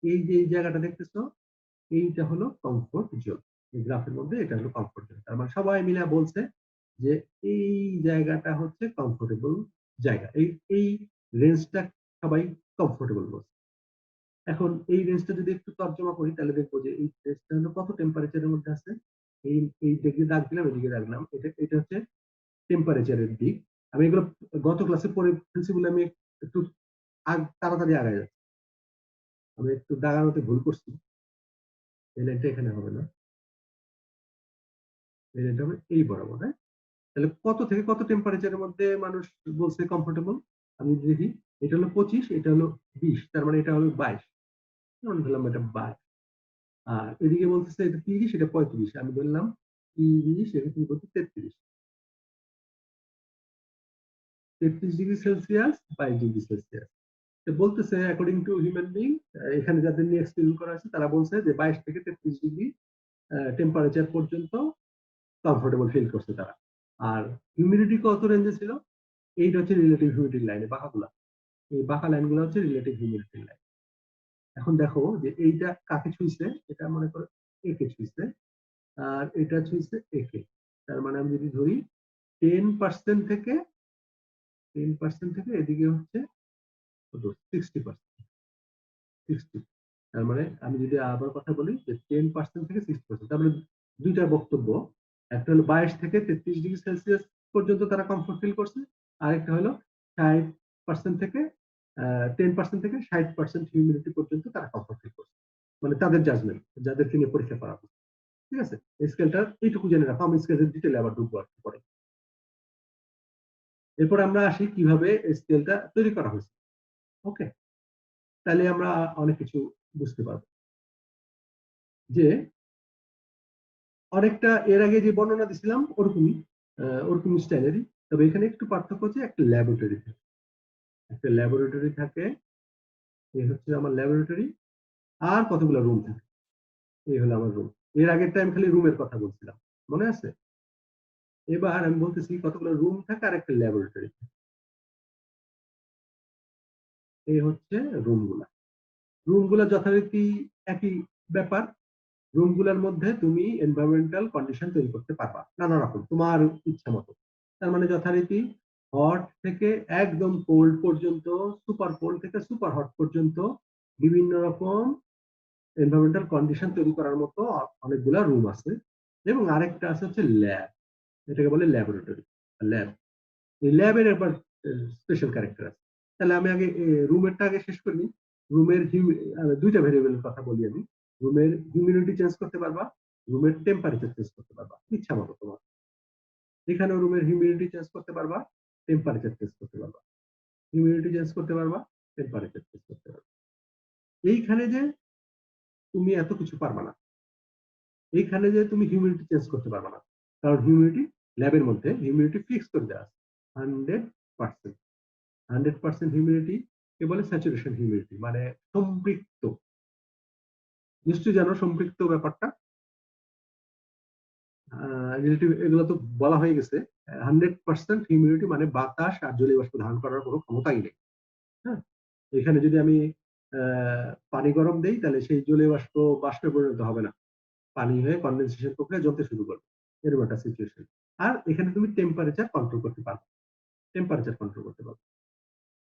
এই যে এই জায়গাটা দেখতেছো, এইটা হলো কমফোর্ট জোন। এই গ্রাফের মধ্যে এটা হলো কমফোর্ট জোন। তার মানে সবাই মিলে বলছে যে এই জায়গাটা হচ্ছে কমফোর্টেবল জায়গা, এই রেঞ্জটা সবাই কমফোর্টেবল বলছে। এখন এই রেঞ্জটা যদি একটু তর্জমা করি তাহলে দেখবো যে এই রেঞ্জটা হলো কত টেম্পারেচারের মধ্যে আছে। এই দিকে দাগ দিলাম, এদিকে রাখলাম, এটা হচ্ছে টেম্পারেচারের দিক। আমি এগুলো গত ক্লাসে পড়ে ফেলছি বলে আমি একটু তাড়াতাড়ি আগায় যাচ্ছি। আমি একটু দাগানোতে ভুল করছি, এই লাইনটা এখানে হবে না, এই লাইনটা হবে এই বরাবর। হ্যাঁ, তাহলে কত থেকে কত টেম্পারেচারের মধ্যে মানুষ বলছে কমফোর্টেবল। আমি দেখি এটা হলো 25, এটা হলো 20, তার মানে এটা হলো 22। আমি ধরলাম এটা 22। আর এদিকে বলতেছে এটা 30, এটা 35, আমি বললাম 30, এটা তুমি বলছো 33। 33 ডিগ্রি সেলসিয়াস, 22 ডিগ্রি সেলসিয়াস। বলতেছে অ্যাকর্ডিং টু হিউম্যান বিং, এখানে যাদের নিয়ে এক্সপেরিমেন্ট করা হয়েছে তারা বলছে যে 22 থেকে 33 ডিগ্রি টেম্পারেচার পর্যন্ত কমফোর্টেবল ফিল করছে তারা। আর হিউমিডিটি কত রেঞ্জে ছিল, এইটা হচ্ছে রিলেটিভ হিউমিডিটি লাইনে বাঁকাগুলা, এই বাঁকা লাইনগুলো হচ্ছে রিলেটিভ হিউমিডিটি লাইন। এখন দেখো যে এইটা কাকে ছুঁইছে, এটা মনে করো একে ছুঁইছে আর এটা ছুঁইছে একে। তার মানে আমি যদি ধরি 10% থেকে 10% থেকে এদিকে হচ্ছে 60%। 60, তার মানে আমি যদি আবার কথা বলি যে 10% থেকে 60%, তার মানে দুইটা বক্তব্য। একটা হলো 22 থেকে 33 ডিগ্রি সেলসিয়াস পর্যন্ত তারা কমফোর্ট ফিল করছে, আর একটা হলো 60% থেকে 10% থেকে 60% হিউমিডিটি পর্যন্ত তারা কমফোর্ট ফিল করছে। মানে তাদের জাজমেন্ট, যাদেরকে নিয়ে পরীক্ষা করা হচ্ছে। ঠিক আছে, স্কেলটা এইটুকু জেনে রাখো, আমি স্কেলের ডিটেলে আবার ঢুকবো আর পরে। এরপর আমরা আসি কিভাবে স্কেলটা তৈরি করা হয়েছে। ওকে, তাহলে আমরা অনেক কিছু বুঝতে পারবো যে অনেকটা এর আগে যে বর্ণনা দিছিলাম ওরকমই স্টাইলেরই। তবে এখানে একটু পার্থক্য হচ্ছে একটা ল্যাবরেটরি থাকে, এই হচ্ছে আমার ল্যাবরেটরি, আর কতগুলো রুম থাকে, এই হলো আমার রুম। এর আগের টাইম খালি রুমের কথা বলছিলাম, মনে আছে? এবার আমি বলতেছি কতগুলো রুম থাকে আর একটা ল্যাবরেটরি। এই হচ্ছে রুমগুলা। রুমগুলা যথারীতি একই ব্যাপার। রুমগুলোর মধ্যে তুমি এনভায়রনমেন্টাল কন্ডিশন তৈরি করতে পারবা নানা রকম তোমার ইচ্ছা মতো। তার মানে যথারীতি হট থেকে একদম কোল্ড পর্যন্ত, সুপার কোল্ড থেকে সুপার হট পর্যন্ত বিভিন্ন রকম এনভায়রনমেন্টাল কন্ডিশন তৈরি করার মতো অনেকগুলা রুম আছে। এবং আরেকটা আছে হচ্ছে ল্যাব, এটাকে বলে ল্যাবরেটরি। ল্যাব, এই ল্যাবের একবার স্পেশাল ক্যারেক্টার আছে। তাহলে আমি আগে রুমেরটা আগে শেষ করি। রুমের দুইটা ভেরিয়েবলের কথা বলি আমি। রুমের হিউমিডিটি চেঞ্জ করতে পারবা, রুমের টেম্পারেচার চেঞ্জ করতে পারবা ইচ্ছা মতো তোমার। এখানে রুমের হিউমিডিটি চেঞ্জ করতে পারবা, টেম্পারেচার চেঞ্জ করতে পারবা, হিউমিডিটি চেঞ্জ করতে পারবা, টেম্পারেচার চেঞ্জ করতে পারবা। এইখানে যে তুমি এত কিছু পারবা না, এইখানে যে তুমি হিউমিডিটি চেঞ্জ করতে পারবা না, কারণ হিউমিডিটি ল্যাবের মধ্যে হিউমিডিটি ফিক্স করে দেওয়া আছে 100%। 100% হিউমিডিটি কে বলে স্যাচুরেশন হিউমিডিটি, মানে সম্পৃক্ত। নিশ্চয়ই জানো সম্পৃক্ত ব্যাপারটা। রিলেটিভ এগুলো তো বলা হয়ে গেছে। 100% হিউমিডিটি মানে বাতাস আর জলীয় বাষ্প ধারণ করার কোনো ক্ষমতাই নেই। হ্যাঁ, এখানে যদি আমি পানি গরম দেই তাহলে সেই জলীয় বাষ্প বাষ্পে পরিণত হবে না, পানি হয়ে কনডেনসেশন প্রক্রিয়া জ্বলতে শুরু করবে, এরকম একটা সিচুয়েশন। আর এখানে তুমি টেম্পারেচার কন্ট্রোল করতে পারবে, টেম্পারেচার কন্ট্রোল করতে পারবে।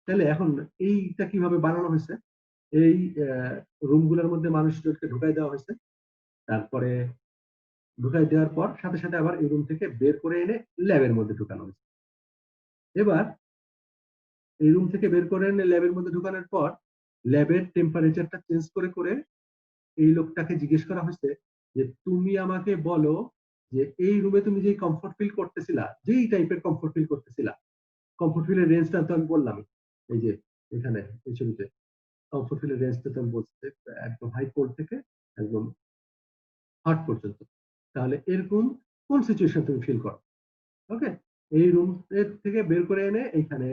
তাহলে এখন এইটা কিভাবে বানানো হয়েছে? এই রুমগুলোর মধ্যে মানুষজনকে ঢুকাই দেওয়া হয়েছে। তারপরে ঢুকাই দেওয়ার পর সাথে সাথে আবার এই রুম থেকে বের করে এনে ল্যাবের মধ্যে ঢুকানো হয়েছে। এবার এই রুম থেকে বের করে এনে ল্যাবের মধ্যে ঢুকানোর পর ল্যাবের টেম্পারেচারটা চেঞ্জ করে করে এই লোকটাকে জিজ্ঞেস করা হয়েছে যে তুমি আমাকে বলো যে এই রুমে তুমি যে কমফোর্ট ফিল করতেছিলা, যেই টাইপের কমফোর্ট ফিল করতেছিলা, কমফোর্ট ফিলের রেঞ্জটা তো আমি বললাম, এই যে এখানে এই ছবিতে কমফোর্ট ফিলের রেঞ্জটা তো আমি বলছি, একদম হাই কোল্ড থেকে একদম হট পর্যন্ত। তাহলে এরকম কোন সিচুয়েশন তুমি ফিল করো? ওকে, এই রুম থেকে বের করে এনে এইখানে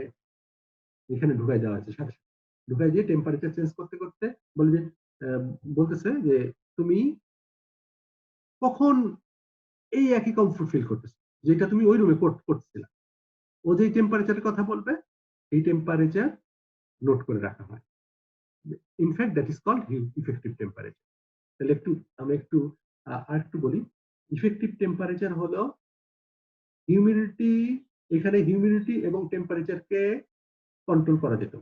এখানে ঢুকাই দেওয়া হয়েছে। সাথে সাথে ঢুকাই দিয়ে টেম্পারেচার চেঞ্জ করতে করতে বলে যে আহ, বলতেছে যে তুমি কখন এই একই কমফোর্ট ফিল করতেছো যেটা তুমি ওই রুমে করতেছিলা। ও যেই টেম্পারেচারের কথা বলবে এই টেম্পারেচার নোট করে রাখা হয়। In fact that is called effective temperature. তাহলে আমি আর একটু বলি। ইফেক্টিভ টেম্পারেচার হলো হিউমিডিটি, এখানে হিউমিডিটি এবং টেম্পারেচারকে কন্ট্রোল করা যেত,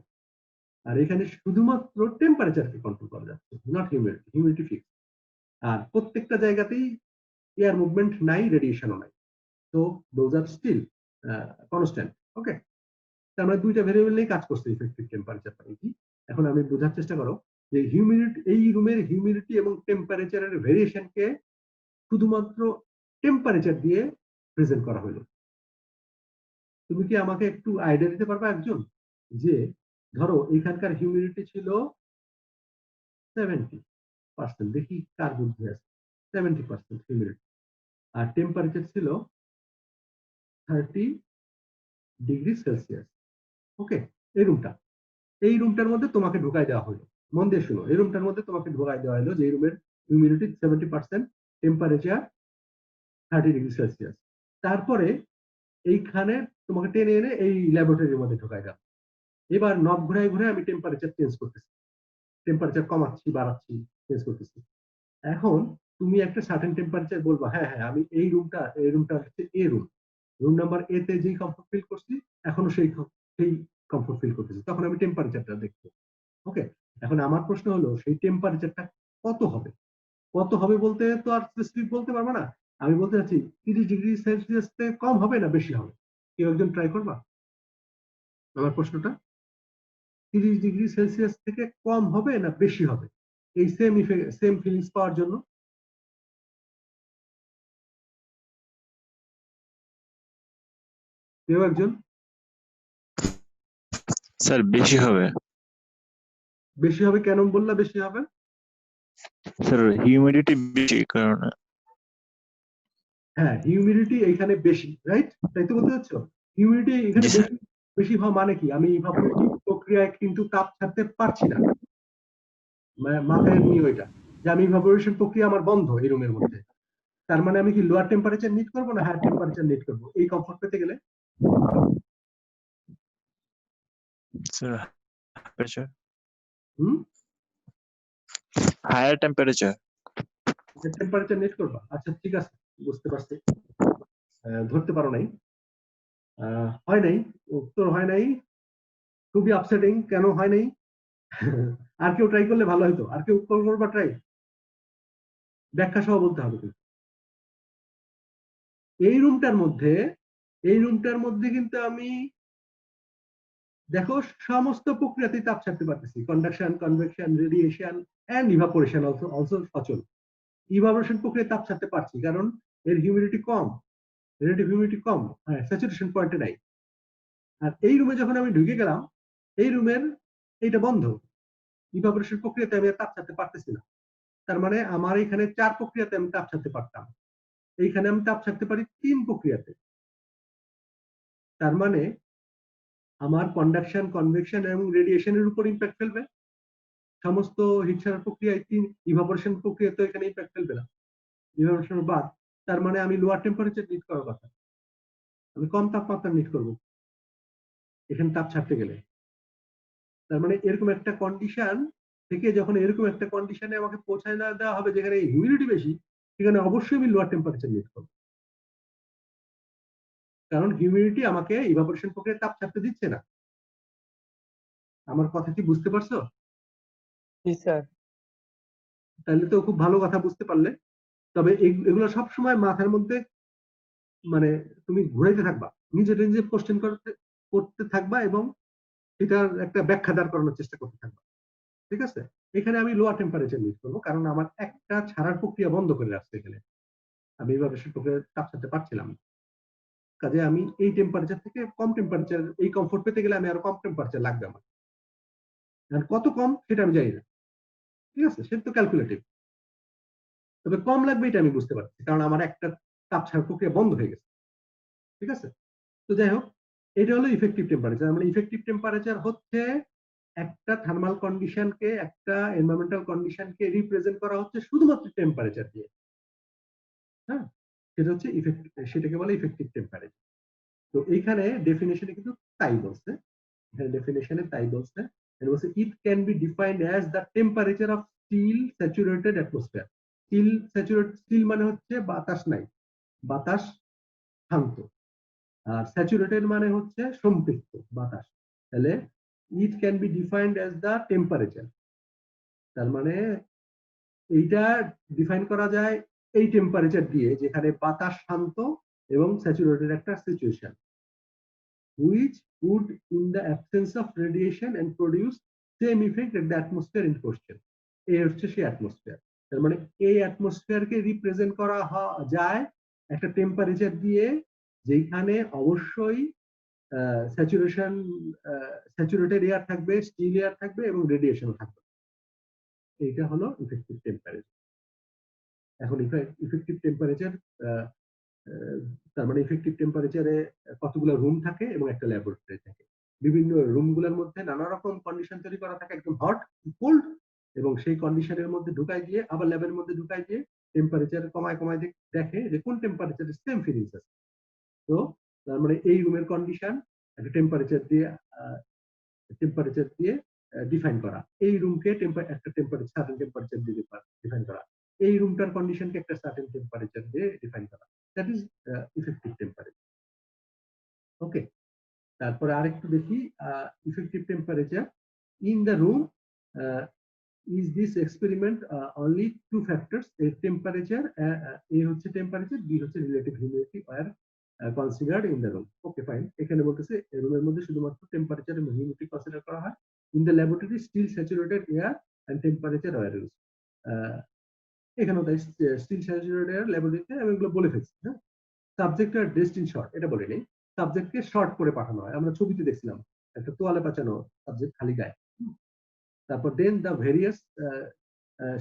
আর এখানে শুধুমাত্র টেম্পারেচারকে কন্ট্রোল করা যাচ্ছে, নট হিউমিডিটি। হিউমিডিটি ফিক্স, আর প্রত্যেকটা জায়গাতেই এয়ার মুভমেন্ট নাই, রেডিয়েশনও নাই। তো দোজ আর স্টিল কনস্ট্যান্ট। ওকে, তার মানে দুইটা ভেরিয়েবল নিয়ে কাজ করছে ইফেক্টিভ টেম্পারেচার কি। এখন আমি বোঝার চেষ্টা করো যে হিউমিডিটি, এই রুমের হিউমিডিটি এবং টেম্পারেচারের ভেরিয়েশনকে শুধুমাত্র টেম্পারেচার দিয়ে প্রেজেন্ট করা হলো। তুমি কি আমাকে একটু আইডিয়া দিতে পারবা একজন, যে ধরো এখানকার হিউমিডিটি ছিল 70%, দেখি কার বুদ্ধি আছে। 70% হিউমিডিটি, আর টেম্পারেচার ছিল 30°C। ওকে, এই রুমটার মধ্যে তোমাকে ঢুকাই দেওয়া হলো। মন দিয়ে শুনো, এই রুমটার মধ্যে তোমাকে ঢুকাই দেওয়া হলো যে এই রুমের হিউমিডিটি 70%, টেম্পারেচার 30°C। তারপরে এইখানে তোমাকে টেনে এনে এই ল্যাবরেটরির মধ্যে ঢুকাই দেওয়া। এবার নব ঘুরাই ঘুরে আমি টেম্পারেচার চেঞ্জ করতেছি, টেম্পারেচার কমাচ্ছি বাড়াচ্ছি, চেঞ্জ করতেছি। এখন তুমি একটা সার্টেন টেম্পারেচার বলবা, হ্যাঁ হ্যাঁ আমি এই রুমটা হচ্ছে এ রুম, রুম নাম্বার এ তে যেই কমফোর্ট ফিল করছি এখনো সেই কমফোর্ট ফিল করতেছি, তখন আমি টেম্পারেচারটা দেখবো। ওকে, এখন আমার প্রশ্ন হলো সেই টেম্পারেচারটা কত হবে? কত হবে বলতে তো আর স্পেসিফিক বলতে পারবো না। আমি বলতে চাচ্ছি 30°C থেকে কম হবে না বেশি হবে? কেউ একজন ট্রাই করবা আমার প্রশ্নটা। 30°C থেকে কম হবে না বেশি হবে এই সেম ফিলিংস পাওয়ার জন্য? কেউ একজন? স্যার বেশি হবে। বেশি হবে কেন বললা বেশি হবে? স্যার হিউমিডিটি বেশি কারণে। হ্যাঁ, হিউমিডিটি এইখানে বেশি, রাইট? তাই তো বলতে চাচ্ছ? হিউমিডিটি এখানে জি স্যার। বেশি বেশি হওয়া মানে কি, আমি ইভাপোরেটিভ প্রক্রিয়ায় কিন্তু তাপ ছাড়তে পারছি না। মাথায় নিয়ে ওইটা যে আমি ইভাপোরেশন প্রক্রিয়া আমার বন্ধ এই রুমের মধ্যে, তার মানে আমি কি লোয়ার টেম্পারেচার নিট করবো না হায়ার টেম্পারেচার নিট করবো এই কমফোর্ট পেতে গেলে? স্যার টেম্পারেচার, হুম, হায়ার টেম্পারেচার। টেম্পারেচার নিট করবা, আচ্ছা ঠিক আছে, বুঝতে পারছি। ধরতে পারো নাই, হয় নাই, উত্তর হয় নাই, খুবই আপসেটিং। কেন হয় নাই? আর কেউ ট্রাই করলে ভালো হতো, আর কেউ করবা ট্রাই, ব্যাখ্যা সহ বলতে হবে কিন্তু। এই রুমটার মধ্যে কিন্তু আমি দেখো সমস্ত প্রক্রিয়াতেই তাপ ছাড়তে পারতেছি, conduction, convection, radiation and evaporation also সচল। ইভাপোরেশন প্রক্রিয়া তাপ ছাড়তে পারছি কারণ এর হিউমিডিটি কম, রিলেটিভ হিউমিডিটি কম, স্যাচুরেশন পয়েন্টে নাই। আর এই রুমে যখন আমি ঢুকে গেলাম, এই রুমের এইটা বন্ধ, ইভাপোরেশন প্রক্রিয়াতে আমি তাপ ছাড়তে পারতেছি না। তার মানে আমার এখানে 4 প্রক্রিয়াতে আমি তাপ ছাড়তে পারতাম, এইখানে আমি তাপ ছাড়তে পারি 3 প্রক্রিয়াতে। তার মানে আমার কন্ডাকশন, কনভেকশন এবং রেডিয়েশনের উপর ইম্প্যাক্ট ফেলবে। সমস্ত হিট ছাড়ার প্রক্রিয়ায় ইভাপোরেশন প্রক্রিয়া তো এখানে ইম্প্যাক্ট ফেলবে না, ইভাপোরেশন বাদ। তার মানে আমি লোয়ার টেম্পারেচার নিট করার কথা, আমি কম তাপমাত্রা নিট করব এখানে তাপ ছাড়তে গেলে। তার মানে এরকম একটা কন্ডিশন থেকে যখন এরকম একটা কন্ডিশনে আমাকে পৌঁছায় না দেওয়া হবে যেখানে হিউমিডিটি বেশি, সেখানে অবশ্যই আমি লোয়ার টেম্পারেচার নিট করব, কারণ হিউমিডিটি আমাকে ইভাপোরেশন প্রক্রিয়ায় তাপ ছাড়তে দিচ্ছে না। আমার কথা কি বুঝতে পারছো? জি স্যার। তাহলে তো খুব ভালো কথা বুঝতে পারলে। তবে এগুলো সবসময় মাথার মধ্যে মানে তুমি ঘুরাইতে থাকবা, নিজেটা নিজে কোশ্চেন করতে থাকবা এবং এটার একটা ব্যাখ্যা দাঁড় করানোর চেষ্টা করতে থাকবা, ঠিক আছে? এখানে আমি লোয়ার টেম্পারেচার নিট করবো কারণ আমার একটা ছাড়ার প্রক্রিয়া বন্ধ করে রাখছে এখানে, আমি ইভাপোরেশন প্রক্রিয়া তাপ ছাড়তে পারছিলাম না। কাজে আমি এই টেম্পারেচার থেকে কম টেম্পারেচার, এই কমফোর্ট পেতে গেলে আমি আরো কম টেম্পারেচার লাগবে আমার। আর কত কম সেটা আমি জানি না, ঠিক আছে, সেটা তো ক্যালকুলেটিভ। তবে কম লাগবে এটা আমি বুঝতে পারছি কারণ আমার একটা তাপ ছাড়ার প্রক্রিয়া বন্ধ হয়ে গেছে, ঠিক আছে? তো যাই হোক, এটা হলো ইফেক্টিভ টেম্পারেচার। মানে ইফেক্টিভ টেম্পারেচার হচ্ছে একটা থার্মাল কন্ডিশনকে, একটা এনভায়রনমেন্টাল কন্ডিশনকে রিপ্রেজেন্ট করা হচ্ছে শুধুমাত্র টেম্পারেচার দিয়ে। হ্যাঁ, সেটা হচ্ছে সেটাকে বলে ইফেক্টিভ টেম্পারেচার। তো এইখানে ডেফিনেশনে কিন্তু তাই বলছে, এখানে ডেফিনেশনে তাই বলছে, এটা বলছে it can be defined as the temperature of still saturated atmosphere. Still মানে হচ্ছে বাতাস নাই, বাতাস শান্ত। আর স্যাচুরেটেড মানে হচ্ছে সম্পৃক্ত বাতাস। তাহলে ইট can be defined as the temperature, তার মানে এইটা ডিফাইন করা যায় এই টেম্পারেচার দিয়ে যেখানে বাতাস শান্ত এবং স্যাচুরেটেড একটা situation, which would in the absence of radiation and produce same effect at the atmosphere in question. এই হচ্ছে সেই অ্যাটমসফিয়ার। তার মানে এই অ্যাটমসফিয়ারকে রিপ্রেজেন্ট করা যায় একটা টেম্পারেচার দিয়ে যেখানে অবশ্যই স্যাচুরেশন, স্যাচুরেটেড এয়ার থাকবে, স্টিল এয়ার থাকবে এবং রেডিয়েশন থাকবে। এইটা হলো ইফেক্টিভ টেম্পারেচার। এখন ইফেক্টিভ টেম্পারেচার, তার মানে ইফেক্টিভ টেম্পারেচারে কতগুলো রুম থাকে এবং একটা ল্যাবরেটরি থাকে। বিভিন্ন রুমগুলোর মধ্যে নানা রকম কন্ডিশন তৈরি করা থাকে, একদম হট, কোল্ড, এবং সেই কন্ডিশনের মধ্যে ঢুকাই দিয়ে আবার ল্যাবের মধ্যে ঢুকাই দিয়ে টেম্পারেচার কমায় কমায় দেখে যে কোন টেম্পারেচারে সেম ফিলিংস আছে। তো তার মানে এই রুমের কন্ডিশন একটা টেম্পারেচার দিয়ে ডিফাইন করা, এই রুমকে একটা সার্টেন টেম্পারেচার দিয়ে ডিফাইন করা, এই রুমটার কন্ডিশনকে একটা সার্টেন টেম্পারেচার দিয়ে ডিফাইন করা, that is effective temperature. Okay, তারপরে আরেকটু দেখি effective temperature in the room. Is this experiment only two factors, A temperature, A হচ্ছে টেম্পারেচার, বি হচ্ছে relative humidity are considered in the room. Okay fine, এখানে বলতেছে রুমের মধ্যে শুধুমাত্র টেম্পারেচার এবং হিউমিডিটি কনসিডার করা হয়। In the laboratory still saturated air and temperature were used. এখানেও তাই স্টিল স্যাচুরেটেড এয়ার ল্যাবরেটরিতে আমি এগুলো বলে ফেলছি। হ্যাঁ, সাবজেক্ট আর ড্রেসড ইন শর্ট এটা বলিনি, সাবজেক্টকে শর্ট করে পাঠানো হয়, আমরা ছবিতে দেখছিলাম একটা তোয়ালে পাচানো সাবজেক্ট খালি গায়ে। তারপর then the various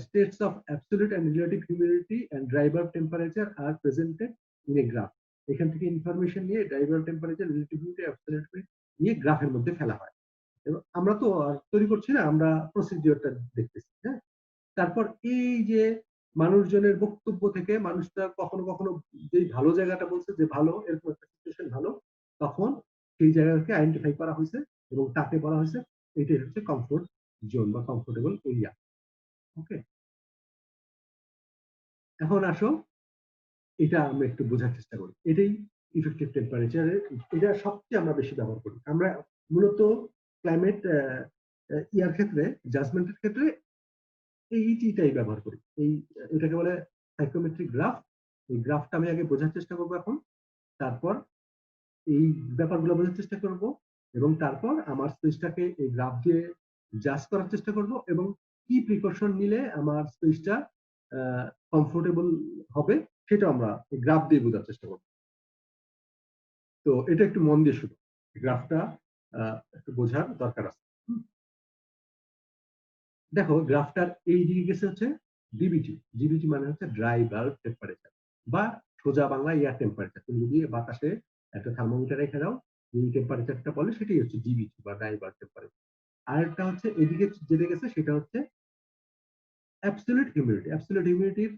states of absolute and relative humidity and dry bulb temperature are presented in a graph. এখান থেকে ইনফরমেশন নিয়ে driver temperature, relative humidity, absolute humidity নিয়ে গ্রাফের মধ্যে ফেলা হয়। এবং আমরা তো আর তৈরি করছি না, আমরা প্রসিডিওরটা দেখতেছি। হ্যাঁ, তারপর এই যে মানুষজনের বক্তব্য থেকে মানুষটা কখনো কখনো যে ভালো জায়গাটা বলছে যে ভালো, এরকম একটা সিচুয়েশন ভালো, তখন সেই জায়গাকে আইডেন্টিফাই করা হয়েছে এবং তাকে বলা হয়েছে এটাই হচ্ছে কমফোর্ট জোন বা কমফোর্টেবল এরিয়া। ওকে, এখন আসো এটা আমরা একটু বোঝার চেষ্টা করি। এটাই ইফেক্টিভ টেম্পারেচারের, এটা সবচেয়ে আমরা বেশি ব্যবহার করি। আমরা মূলত ক্লাইমেট ইয়ার ক্ষেত্রে, জাজমেন্টের ক্ষেত্রে এইটাই ব্যবহার করি। এটাকে বলে সাইকোমেট্রিক গ্রাফ। এই গ্রাফটা আমি আগে বোঝার চেষ্টা করবো এখন, তারপর এই ব্যাপারগুলো বোঝার চেষ্টা করব, এবং তারপর আমার স্পেসটাকে এই গ্রাফ দিয়ে জাজ করার চেষ্টা করব, এবং কি প্রিকশন নিলে আমার স্পেসটা কমফোর্টেবল হবে সেটা আমরা এই গ্রাফ দিয়ে বোঝার চেষ্টা করব। তো এটা একটু মন দিয়ে শুনো, গ্রাফটা একটু বোঝার দরকার আছে। দেখো গ্রাফটার এই দিকে গেছে হচ্ছে ডিবিটি। ডিবিটি মানে হচ্ছে ড্রাই বাল্ব টেম্পারেচার, বা সোজা বাংলা এয়ার টেম্পারেচার। তুমি যদি বাতাসে একটা থার্মোমিটার রেখে দাও, এই টেম্পারেচারটা বলে সেটাই হচ্ছে ডিবিটি বা ড্রাই বাল্ব টেম্পারেচার। আরেকটা হচ্ছে এদিকে যেটা গেছে সেটা হচ্ছে অ্যাবসলিউট হিউমিডিটি। অ্যাবসলিউট হিউমিডিটির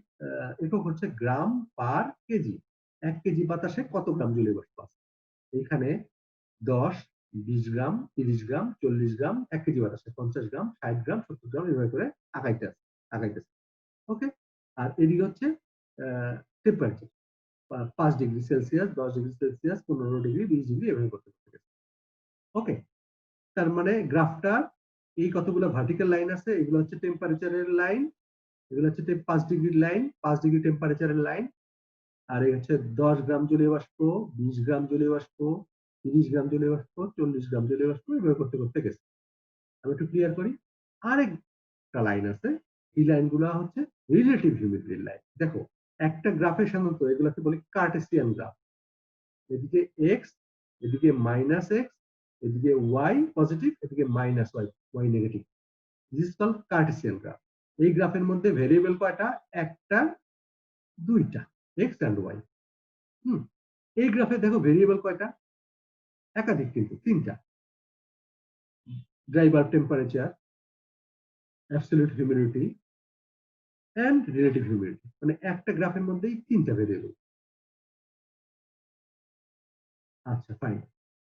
একক হচ্ছে গ্রাম পার কেজি। 1 কেজি বাতাসে কত গ্রাম জলীয় বাষ্প আছে? এখানে 10, 20 গ্রাম, 30 গ্রাম, 40 গ্রাম, 1 কেজি বাতাসে 50 গ্রাম, 60 গ্রাম, 70 গ্রাম, এভাবে করে আগাইতেছে। ওকে, আর এদিকে হচ্ছে temperature 5 degree Celsius, 10 degree Celsius, 15 degree, 20 degree, এভাবে করতে থাকে। ওকে, তার মানে গ্রাফটা এই কতগুলো ভার্টিক্যাল লাইন আছে, এগুলো হচ্ছে টেম্পারেচারের লাইন, এগুলো হচ্ছে 5 ডিগ্রির লাইন, 5 ডিগ্রি টেম্পারেচারের লাইন, আর এই হচ্ছে 10 গ্রাম জলীয় বাষ্প, 20 গ্রাম জলীয় বাষ্প, 30 গ্রাম জলীয় বাষ্প, 40 গ্রাম জলীয় বাষ্প, এভাবে করতে করতে গেছে। আমি একটু ক্লিয়ার করি। আরেকটা লাইন আছে, এই লাইনগুলো হচ্ছে রিলেটিভ হিউমিডিটির লাইন। দেখো একটা গ্রাফে সাধারণত এগুলোকে বলি কার্টেসিয়ান গ্রাফ। এদিকে এক্স, এদিকে মাইনাস এক্স, এদিকে ওয়াই পজিটিভ, এদিকে minus Y, Y negative. This is called Cartesian graph. এই গ্রাফের মধ্যে ভেরিয়েবল কয়টা? একটা, দুইটা, এক্স এন্ড ওয়াই। এই গ্রাফে দেখো ভেরিয়েবল কয়টা? একাধিক, কিন্তু তিনটা। Dry bulb temperature, absolute humidity and relative humidity. মানে একটা গ্রাফের মধ্যেই তিনটা ভেরিয়েবল। আচ্ছা ফাইন,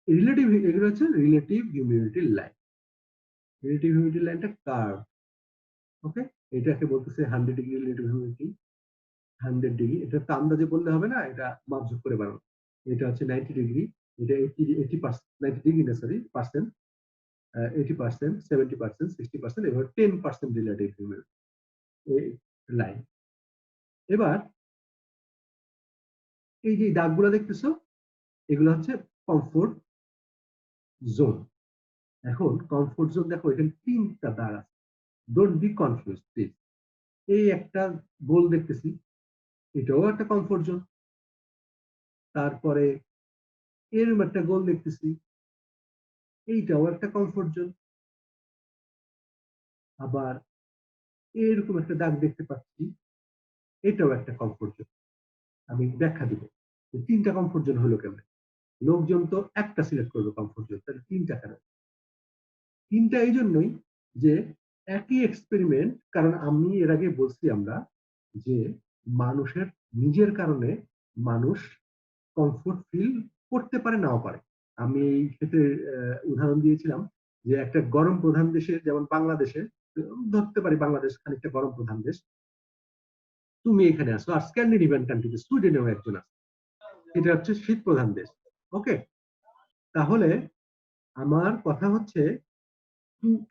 রিলেটিভ, এগুলো হচ্ছে রিলেটিভ হিউমিডিটির লাইন। রিলেটিভ হিউমিডিটির লাইনটা কার্ভ। ওকে, এটাকে বলতেছে 100 ডিগ্রি রিলেটিভ হিউমিডিটি। 100 ডিগ্রি, এটা তো আন্দাজে বললে হবে না, এটা মাপঝোপ করে বানানো। এটা হচ্ছে 90 ডিগ্রি, এটা 80%, 90 ডিগ্রি না সরি পার্সেন্ট, 80%, 70%, 60%, এবার 10% রিলেটিভ হিউমিডিটি এই লাইন। এবার এই যে দাগগুলো দেখতেছো, এগুলো হচ্ছে কমফোর্ট জোন। এখন কমফোর্ট জোন দেখো এখানে তিনটা দাগ আছে, ডোন্ট বি কনফিউজ প্লিজ। এই একটা গোল দেখতেছি, এটাও একটা কমফোর্ট জোন। তারপরে এরকম একটা গোল দেখতেছি, এইটাও একটা কমফোর্ট জোন। আবার এরকম একটা দাগ দেখতে পাচ্ছি, এটাও একটা কমফোর্ট জোন। আমি ব্যাখ্যা দিব তিনটা কমফোর্ট জোন হলো কেমন। লোকজন তো একটা সিলেক্ট করবে কমফোর্ট জোন, তাহলে তিনটা কেন? তিনটা এই জন্যই যে একই এক্সপেরিমেন্ট, কারণ আমি এর আগে বলছি আমরা যে মানুষের নিজের কারণে মানুষ কমফোর্ট ফিল করতে পারে, নাও পারে। আমি এই ক্ষেত্রে উদাহরণ দিয়েছিলাম যে একটা গরম প্রধান দেশে, যেমন বাংলাদেশে ধরতে পারি, বাংলাদেশ খানিকটা গরম প্রধান দেশ, তুমি এখানে আসো, আর স্ক্যান্ডিনেভিয়ান কান্ট্রিতে সুইডেনেও একজন আছে, এটা হচ্ছে শীত প্রধান দেশ। ওকে, তাহলে আমার কথা হচ্ছে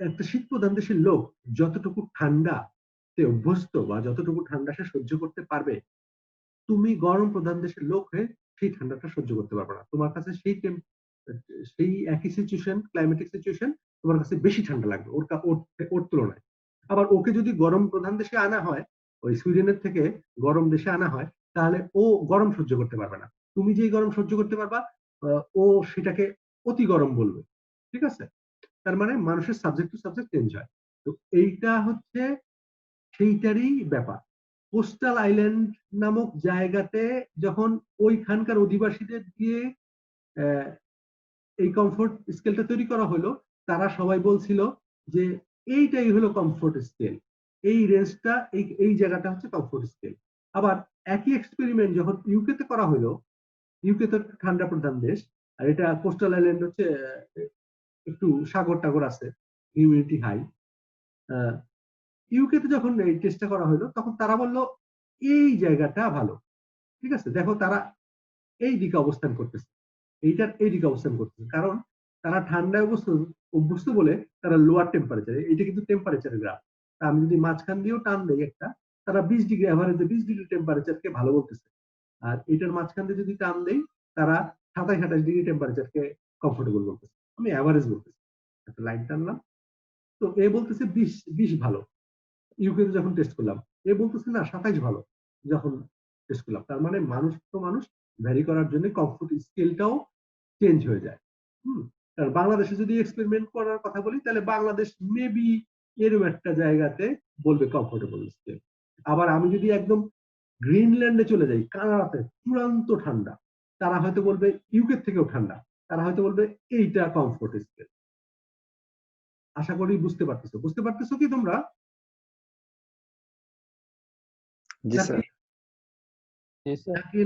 একটা শীত প্রধান দেশের লোক যতটুকু ঠান্ডা সে অভ্যস্ত বা যতটুকু ঠান্ডা সে সহ্য করতে পারবে, তুমি গরম প্রধান দেশের লোক হয়ে সেই ঠান্ডাটা সহ্য করতে পারবে না। তোমার কাছে সেই একই সিচুয়েশন, ক্লাইমেটিক সিচুয়েশন, তোমার কাছে বেশি ঠান্ডা লাগবে ওর তুলনায়। আবার ওকে যদি গরম প্রধান দেশে আনা হয়, ওই সুইডেনের থেকে গরম দেশে আনা হয়, তাহলে ও গরম সহ্য করতে পারবে না। তুমি যেই গরম সহ্য করতে পারবা, ও সেটাকে অতি গরম বলবে। ঠিক আছে, তার মানে মানুষের সাবজেক্ট টু সাবজেক্ট চেঞ্জ হয়। তো এইটা হচ্ছে সেইটারই ব্যাপার। কোস্টাল আইল্যান্ড নামক জায়গাতে যখন ওইখানকার অধিবাসীদের দিয়ে এই কমফোর্ট স্কেলটা তৈরি করা হলো, তারা সবাই বলছিল যে এইটাই হলো কমফোর্ট স্কেল, এই রেঞ্জটা এই জায়গাটা হচ্ছে কমফোর্ট স্কেল। আবার একই এক্সপেরিমেন্ট যখন ইউকে তে করা হলো, ইউকে তো ঠান্ডা প্রধান দেশ, আর এটা কোস্টাল আইল্যান্ড হচ্ছে একটু সাগর টাগর আছে, হিউমিডিটি হাই। ইউকে তে যখন এই টেস্টটা করা হলো তখন তারা বলল এই জায়গাটা ভালো, ঠিক আছে, দেখো তারা এই দিকে অবস্থান করতেছে, এইটার এই দিকে অবস্থান করতেছে, কারণ তারা ঠান্ডায় অভ্যস্ত বলে তারা লোয়ার টেম্পারেচারে, এটা কিন্তু টেম্পারেচারের গ্রাফ, আমি যদি মাঝখান দিয়েও টান দেই একটা, তারা 20 ডিগ্রি এভারেজে 20 ডিগ্রি টেম্পারেচারকে ভালো বলতেছে, আর এটার মাঝখান দিয়ে যদি টান দেই তারা 27-28 ডিগ্রি টেম্পারেচারকে কমফোর্টেবল বলতেছে। আমি এভারেজ বলতেছি, একটা লাইন টানলাম, তো এ বলতেছে 20 ভালো, ইউকে যখন টেস্ট করলাম, এ বলতেছে না 27 ভালো যখন টেস্ট করলাম। তার মানে মানুষ তো মানুষ ভ্যারি করার জন্য কমফোর্ট স্কেলটাও চেঞ্জ হয়ে যায়। কারণ বাংলাদেশে যদি এক্সপেরিমেন্ট করার কথা বলি, তাহলে বাংলাদেশ মেবি এরকম একটা জায়গাতে বলবে কমফোর্টেবল স্কেল। আবার আমি যদি একদম গ্রিনল্যান্ডে চলে যাই, কানাডাতে চূড়ান্ত ঠান্ডা, তারা হয়তো বলবে ইউকে থেকেও ঠান্ডা, তারা হয়তো বলবে এইটা কমফোর্ট স্কেল। আশা করি বুঝতে পারতেছো কি তোমরা? জি স্যার।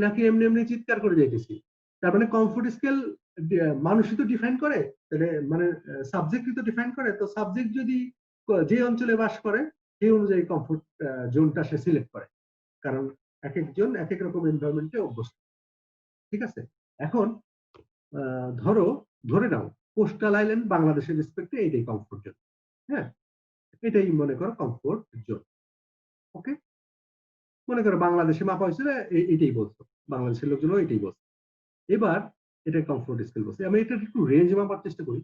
নাকি এমনি এমনি চিৎকার করে যাইতেছি? তার মানে কমফোর্ট স্কেল মানুষই তো ডিফাইন করে, তাহলে মানে সাবজেক্টই তো ডিফাইন করে, তো সাবজেক্ট যদি যে অঞ্চলে বাস করে সেই অনুযায়ী কমফোর্ট জোনটা সে সিলেক্ট করে, কারণ এক একজন এক এক রকম এনভায়রনমেন্টে অভ্যস্ত, ঠিক আছে। এখন ধরে নাও কোস্টাল আইল্যান্ড বাংলাদেশের রেসপেক্টে এইটাই কমফোর্ট জোন, হ্যাঁ, এটাই মনে করো কমফোর্ট জোন। ওকে, মনে করো বাংলাদেশে মাপা হয়েছিল, এটাই বলছো, বাংলাদেশের লোকজনও এটাই বলছে। এবার এটা কমফোর্ট স্কেল বলছে। আমি এটা একটু রেঞ্জ মাপার চেষ্টা করি।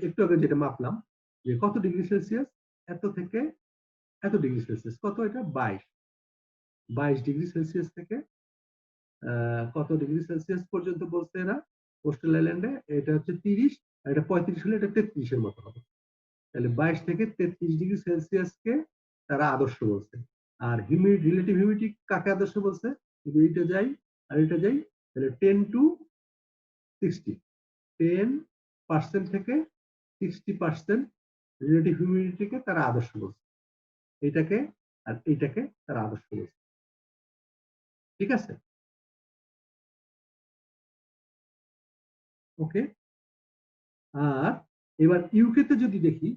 একটু আগে যেটা মাপলাম যে কত ডিগ্রি সেলসিয়াস, এত থেকে এত ডিগ্রি সেলসিয়াস, কত এটা 22 ডিগ্রি সেলসিয়াস থেকে কত ডিগ্রি সেলসিয়াস পর্যন্ত বলছে এরা কোস্টাল আইল্যান্ডে, এটা হচ্ছে 30, আর এটা 35 হলে এটা 33 এর মতো হবে। তাহলে 22 থেকে 33 ডিগ্রি সেলসিয়াসকে তারা আদর্শ বলছে। আর রিলেটিভ হিউমিডিটি কাকে আদর্শ বলছে? যদি এটা যাই আর এটা যাই, তাহলে 10 to 60, 10% থেকে 60% রিলেটিভ হিউমিডিটিকে তারা আদর্শ বলছে। এইটাকে আর এইটাকে তারা আদর্শ বলছে, ঠিক আছে। ওকে, আর এবার ইউকে তে যদি দেখি,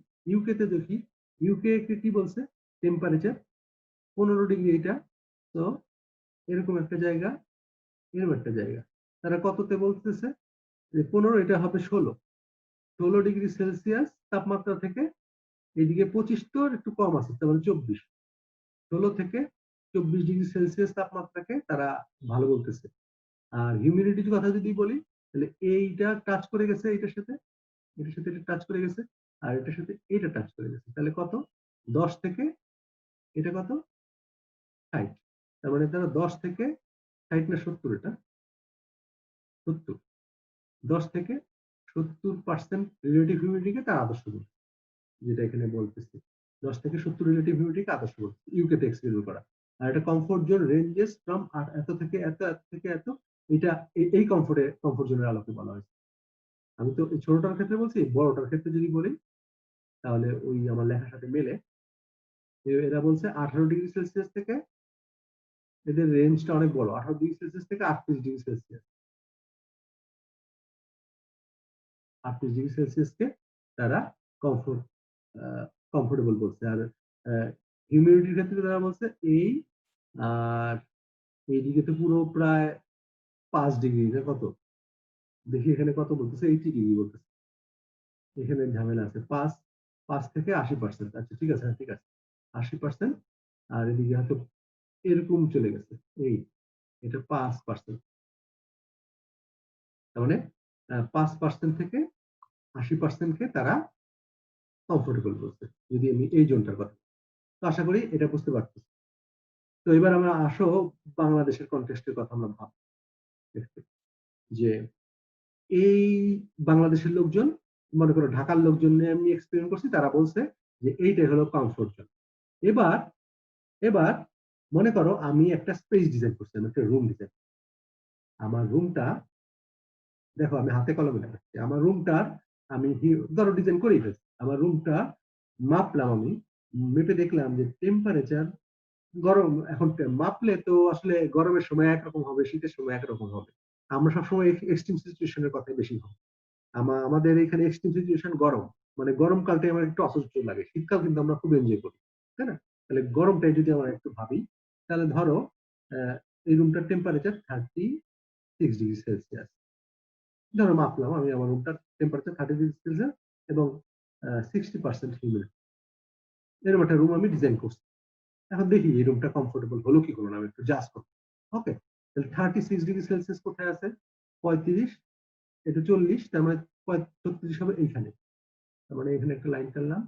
ইউকে কি বলছে? টেম্পারেচার 15 ডিগ্রি, এটা তো এরকম একটা জায়গা, এরকম একটা জায়গা, তারা কততে বলতেছে যে 15, এটা হবে 16 ডিগ্রি সেলসিয়াস তাপমাত্রা থেকে এদিকে 25 তো একটু কম আছে, তার মানে 24, 16 থেকে 24 ডিগ্রি সেলসিয়াস তাপমাত্রাকে তারা ভালো বলতেছে। আর হিউমিডিটির কথা যদি বলি, তাহলে এইটা টাচ করে গেছে এটার সাথে, এটার সাথে এটা টাচ করে গেছে, আর এটার সাথে এটা টাচ করে গেছে, তাহলে কত? 10 থেকে এটা কত? 60। তার মানে তারা 10 থেকে 60 না 70, এটা 70, 10 থেকে 70% রিলেটিভ হিউমিডিটিকে তারা আদর্শ বলছে, যেটা এখানে বলতেছি 10 থেকে 70 রিলেটিভ হিউমিডিটিকে আদর্শ বলছে ইউকে তে এক্সপেরিমেন্ট করা। আর এটা কমফোর্ট জোন রেঞ্জেস ফ্রম এত থেকে এত, এত থেকে এত, এটা এই কমফোর্ট জোনের আলোকে বলা হয়েছে। আমি তো এই ছোটটার ক্ষেত্রে বলছি, বড়টার ক্ষেত্রে যদি বলি তাহলে ওই আমার লেখার সাথে মেলে। এরা বলছে 18 ডিগ্রি সেলসিয়াস থেকে, এদের রেঞ্জটা অনেক বড়, 18 ডিগ্রি সেলসিয়াস থেকে 38 ডিগ্রি সেলসিয়াস, 38 ডিগ্রি সেলসিয়াসকে তারা কমফোর্টেবল বলছে। আর হিউমিডিটির ক্ষেত্রে তারা বলছে এই, আর এইদিকে তো পুরো প্রায় 5 ডিগ্রি, না কত দেখি এখানে কত বলতেছে, 80 ডিগ্রি বলতেছে, এখানে ঝামেলা আছে, 5 থেকে 80%। আচ্ছা ঠিক আছে, ঠিক আছে 80%, আর এদিকে হয়তো এরকম চলে গেছে, এই এটা 5%, তার মানে 5% থেকে 80% কে তারা কমফোর্টেবল বলছে, যদি আমি এই জোনটার কথা। তো আশা করি এটা বুঝতে পারছি। তো এবার আমরা আসো বাংলাদেশের কনটেক্সটের কথা আমরা ভাব দেখতে, যে এই বাংলাদেশের লোকজন, মনে করো ঢাকার লোকজন নিয়ে আমি এক্সপেরিমেন্ট করছি, তারা বলছে যে এইটাই হলো কমফোর্ট জোন। এবার মনে করো আমি একটা স্পেস ডিজাইন করছি, আমি একটা রুম ডিজাইন। আমার রুমটা দেখো আমি হাতে কলমে দেখাচ্ছি। আমার রুমটার আমি ধরো ডিজাইন করেই ফেলছি। আমার রুমটা মাপলাম, আমি মেপে দেখলাম যে টেম্পারেচার গরম। এখন মাপলে তো আসলে গরমের সময় একরকম হবে, শীতের সময় একরকম হবে। আমরা সবসময় এক্সট্রিম সিচুয়েশনের কথা বেশি ভাবি। আমাদের এখানে এক্সট্রিম সিচুয়েশন গরম, মানে গরমকালটা আমার একটু অসহ্য লাগে। শীতকাল কিন্তু আমরা খুব এনজয় করি, তাই না? তাহলে গরমটাই যদি আমরা একটু ভাবি, তাহলে ধরো এই রুমটার টেম্পারেচার 36 ডিগ্রি সেলসিয়াস। ধরো মাপলাম আমি আমার রুমটার টেম্পারেচার 30 ডিগ্রি সেলসিয়াস এবং 60% হিউমিডিটি। এরকম একটা রুম আমি ডিজাইন করছি। এখন দেখি এই রুমটা কমফোর্টেবল হলো কি হলো না, আমি একটু জাজ করবো। ওকে, তাহলে 36 ডিগ্রি সেলসিয়াস কোথায় আছে? 35, এটা 40, তার মানে 36 হবে এইখানে। তার মানে এখানে একটা লাইন টানলাম,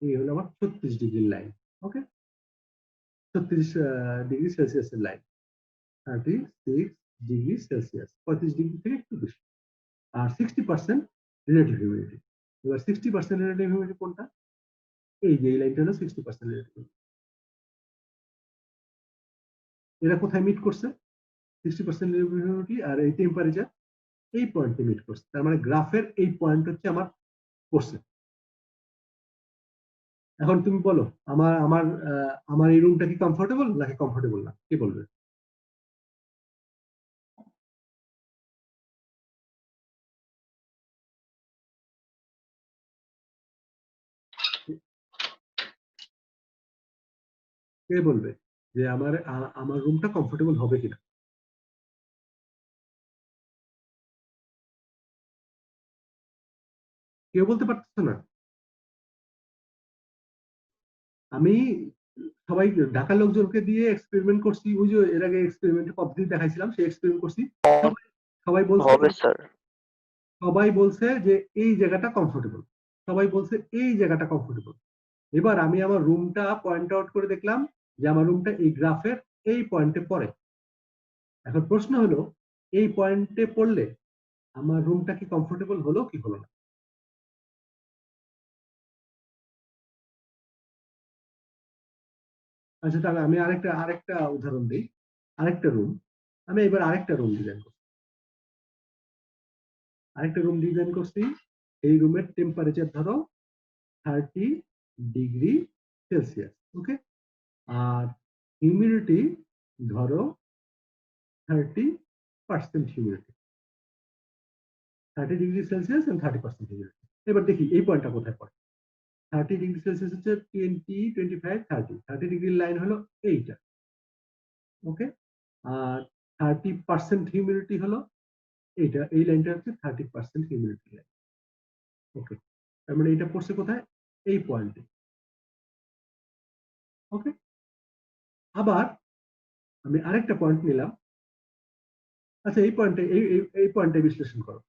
এই হলো আমার 36 ডিগ্রির লাইন। ওকে, 36 ডিগ্রি সেলসিয়াসের লাইন, 36 ডিগ্রি সেলসিয়াস, 35 ডিগ্রি থেকে একটু বেশি। আর 60% রিলেটিভ হিউমিডিটি। এবার 60% রিলেটিভ হিউমিডিটি কোনটা? এই যে এই লাইনটা হলো 60% রিলেটিভ হিউমিডিটি। এরা কোথায় মিট করছে? 60% রিলেটিভ হিউমিডিটি আর এই টেম্পারেচার এই পয়েন্টে মিট করছে। তার মানে গ্রাফের এই পয়েন্ট হচ্ছে আমার করছে। এখন তুমি বলো আমার আমার আমার এই রুমটা কি কমফোর্টেবল নাকি কমফোর্টেবল না, কি বলবে? কে বলবে যে আমার রুমটা কমফোর্টেবল হবে কিনা? কেউ বলতে পারতেছে না। আমি সবাই ঢাকার লোকজনকে দিয়ে এক্সপেরিমেন্ট করছি, ওই যে এর আগে এক্সপেরিমেন্ট পদ্ধতি দেখাইছিলাম, সেই এক্সপেরিমেন্ট করছি। সবাই সবাই বলছে হবে স্যার। সবাই বলছে যে এই জায়গাটা কমফোর্টেবল, সবাই বলছে এই জায়গাটা কমফোর্টেবল। এবার আমি আমার রুমটা পয়েন্ট আউট করে দেখলাম যে আমার রুমটা এই গ্রাফের এই পয়েন্টে পড়ে। এখন প্রশ্ন হলো এই পয়েন্টে পড়লে আমার রুমটা কি কমফোর্টেবল হলো কি হলো না? আচ্ছা, তাহলে আমি আরেকটা আরেকটা উদাহরণ দিই। আরেকটা রুম, আমি এবার আরেকটা রুম ডিজাইন করছি। আরেকটা রুম ডিজাইন করছি, এই রুমের টেম্পারেচার ধরো 30 ডিগ্রি সেলসিয়াস। ওকে, আর হিউমিডিটি ধরো 30% হিউমিডিটি। 30 ডিগ্রি সেলসিয়াস এবং 30% হিউমিডিটি। এবার দেখি এই পয়েন্টটা কোথায় পড়ে। 30 ডিগ্রি সেলসিয়াস হচ্ছে 20, 25, 30 ডিগ্রির লাইন হলো এইটা। ওকে, আর 30% হিউমিডিটি হলো এইটা, এই লাইনটা হচ্ছে 30% হিউমিডিটি লাইন। ওকে, তার মানে এটা পড়ছে কোথায়? এই পয়েন্টে। ওকে, আবার আমি আরেকটা পয়েন্ট নিলাম। আচ্ছা, এই পয়েন্টে এই পয়েন্টে বিশ্লেষণ করো।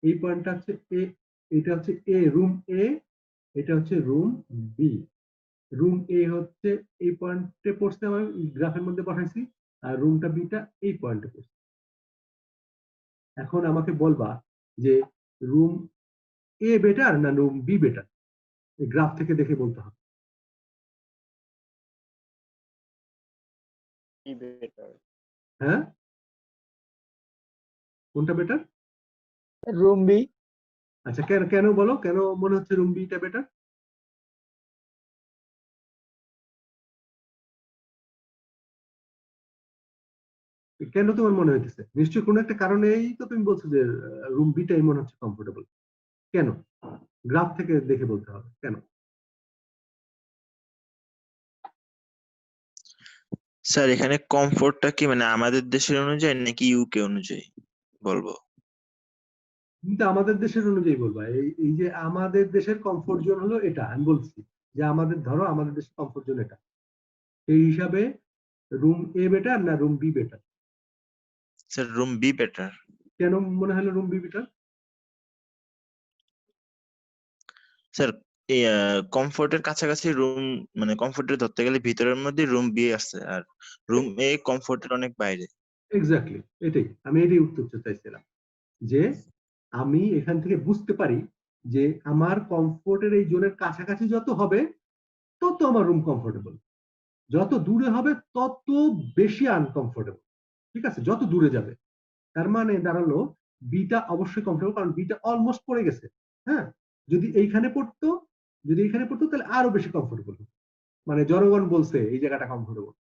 এই পয়েন্টটা হচ্ছে এ, এটা হচ্ছে এ, রুম এ, এটা হচ্ছে রুম বি। রুম এ হচ্ছে এই পয়েন্টে পড়ছে, আমার গ্রাফের মধ্যে পাঠাইছি, আর রুমটা বিটা এই পয়েন্টে পড়ছে। এখন আমাকে বলবা যে রুম এ বেটার না রুম বি বেটার, এই গ্রাফ থেকে দেখে বলতে হবে। কি বেটার? হ্যাঁ, কোনটা বেটার? Room B. আচ্ছা, কেন কেন বলো, কেন মনে হচ্ছে রুম বিটা বেটার? কেন তোমার মনে হইতেছে? নিশ্চয়ই কোনো একটা কারণেই তো তুমি বলছো যে রুম বিটাই মনে হচ্ছে কমফোর্টেবল। কেন? গ্রাফ থেকে দেখে বলতে হবে কেন। স্যার এখানে কমফোর্টটা কি মানে আমাদের দেশের অনুযায়ী নাকি ইউকে অনুযায়ী বলবো? কিন্তু আমাদের দেশের অনুযায়ী বলবা, এই যে আমাদের দেশের কমফোর্ট জোন হলো এটা, আমি বলছি যে আমাদের ধরো আমাদের দেশের কমফোর্ট জোন এটা, সেই হিসাবে রুম এ বেটার না room be better? Sir room be better. কেন মনে হলো রুম বি বেটার? স্যার এই কমফোর্টের কাছাকাছি রুম, মানে কমফোর্টের ধরতে গেলে ভিতরের মধ্যে রুম বি আছে, আর রুম এ কমফোর্টের অনেক বাইরে। এক্স্যাক্টলি, এটাই উত্তর চাইছিলাম, যে আমি এখান থেকে বুঝতে পারি যে আমার কমফোর্টের এই জোনের কাছাকাছি যত হবে তত আমার রুম কমফোর্টেবল। যত দূরে হবে তত বেশি আনকমফোর্টেবল, ঠিক আছে, যত দূরে যাবে। তার মানে দাঁড়ালো বিটা অবশ্যই কমফোর্টেবল, কারণ বিটা অলমোস্ট পড়ে গেছে। হ্যাঁ, যদি এইখানে পড়তো, তাহলে আরো বেশি কমফোর্টেবল। মানে জনগণ বলছে এই জায়গাটা কমফোর্টেবল,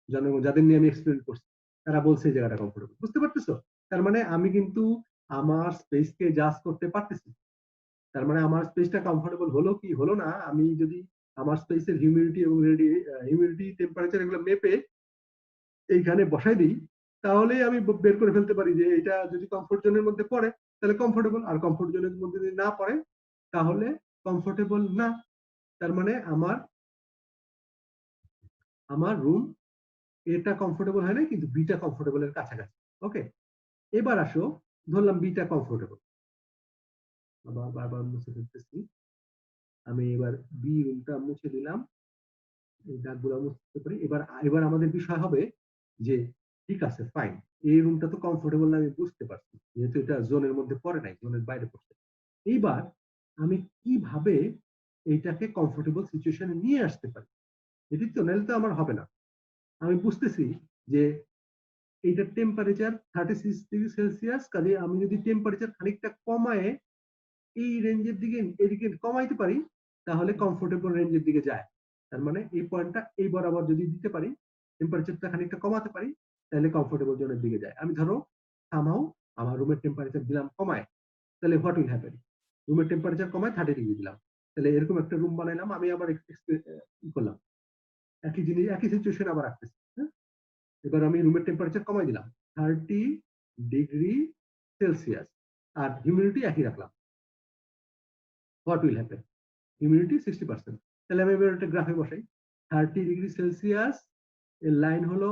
জনগণ যাদের নিয়ে আমি এক্সপেরিমেন্ট করছি তারা বলছে এই জায়গাটা কমফোর্টেবল। বুঝতে পারতেছো? তার মানে আমি কিন্তু আমার স্পেসকে জাস্ট করতে পারতেছি। তার মানে আমার স্পেসটা কমফোর্টেবল হলো কি হলো না, আমি যদি আমার স্পেসের হিউমিডিটি এবং হিউমিডিটি টেম্পারেচার এগুলো মেপে এইখানে বসাই দিই, তাহলে আমি বের করে ফেলতে পারি যে এটা যদি কমফোর্ট জোনের মধ্যে পড়ে তাহলে কমফোর্টেবল, আর কমফোর্ট জোনের মধ্যে যদি না পড়ে তাহলে কমফোর্টেবল না। তার মানে আমার রুম এটা কমফোর্টেবল হয় না, কিন্তু বিটা কমফোর্টেবলের কাছাকাছি। ওকে, এবার আসো, ধরলাম বিটা কমফোর্টেবল, আবার বারবার মুছে ফেলতেছি। আমি এবার বি রুমটা মুছে দিলাম, এই দাগগুলো মুছতে পারি। এবার আমাদের বিষয় হবে যে ঠিক আছে ফাইন, এই রুমটা তো কমফোর্টেবল না, আমি বুঝতে পারছি, যেহেতু এটা জোনের মধ্যে পড়ে নাই, জোনের বাইরে পড়ছে। এইবার আমি কিভাবে এইটাকে কমফোর্টেবল সিচুয়েশনে নিয়ে আসতে পারি, এটি তো নাহলে তো আমার হবে না। আমি বুঝতেছি যে এইটার টেম্পারেচার 36°C, কাজে আমি যদি টেম্পারেচার খানিকটা কমায় এই রেঞ্জের দিকে এদিকে কমাইতে পারি তাহলে কমফোর্টেবল রেঞ্জের দিকে যায়। তার মানে এই পয়েন্টটা এই বরাবর যদি দিতে পারি, টেম্পারেচারটা খানিকটা কমাতে পারি, তাহলে কমফোর্টেবল জোনের দিকে যায়। আমি ধরো সামহাউ আমার রুমের টেম্পারেচার দিলাম কমায়, তাহলে হোয়াট উইল হ্যাপেন, রুমের টেম্পারেচার কমায় 30° দিলাম, তাহলে এরকম একটা রুম বানাইলাম। আমি আবার কি করলাম, একই জিনিস একই সিচুয়েশন আবার রাখতেছি। হ্যাঁ, এবার আমি রুমের টেম্পারেচার কমাই দিলাম 30°C, আর হিউমিডিটি একই রাখলাম। What will happen, humidity 60%। তাহলে আমি এবার একটা গ্রাফে বসাই, 30°C এর লাইন হলো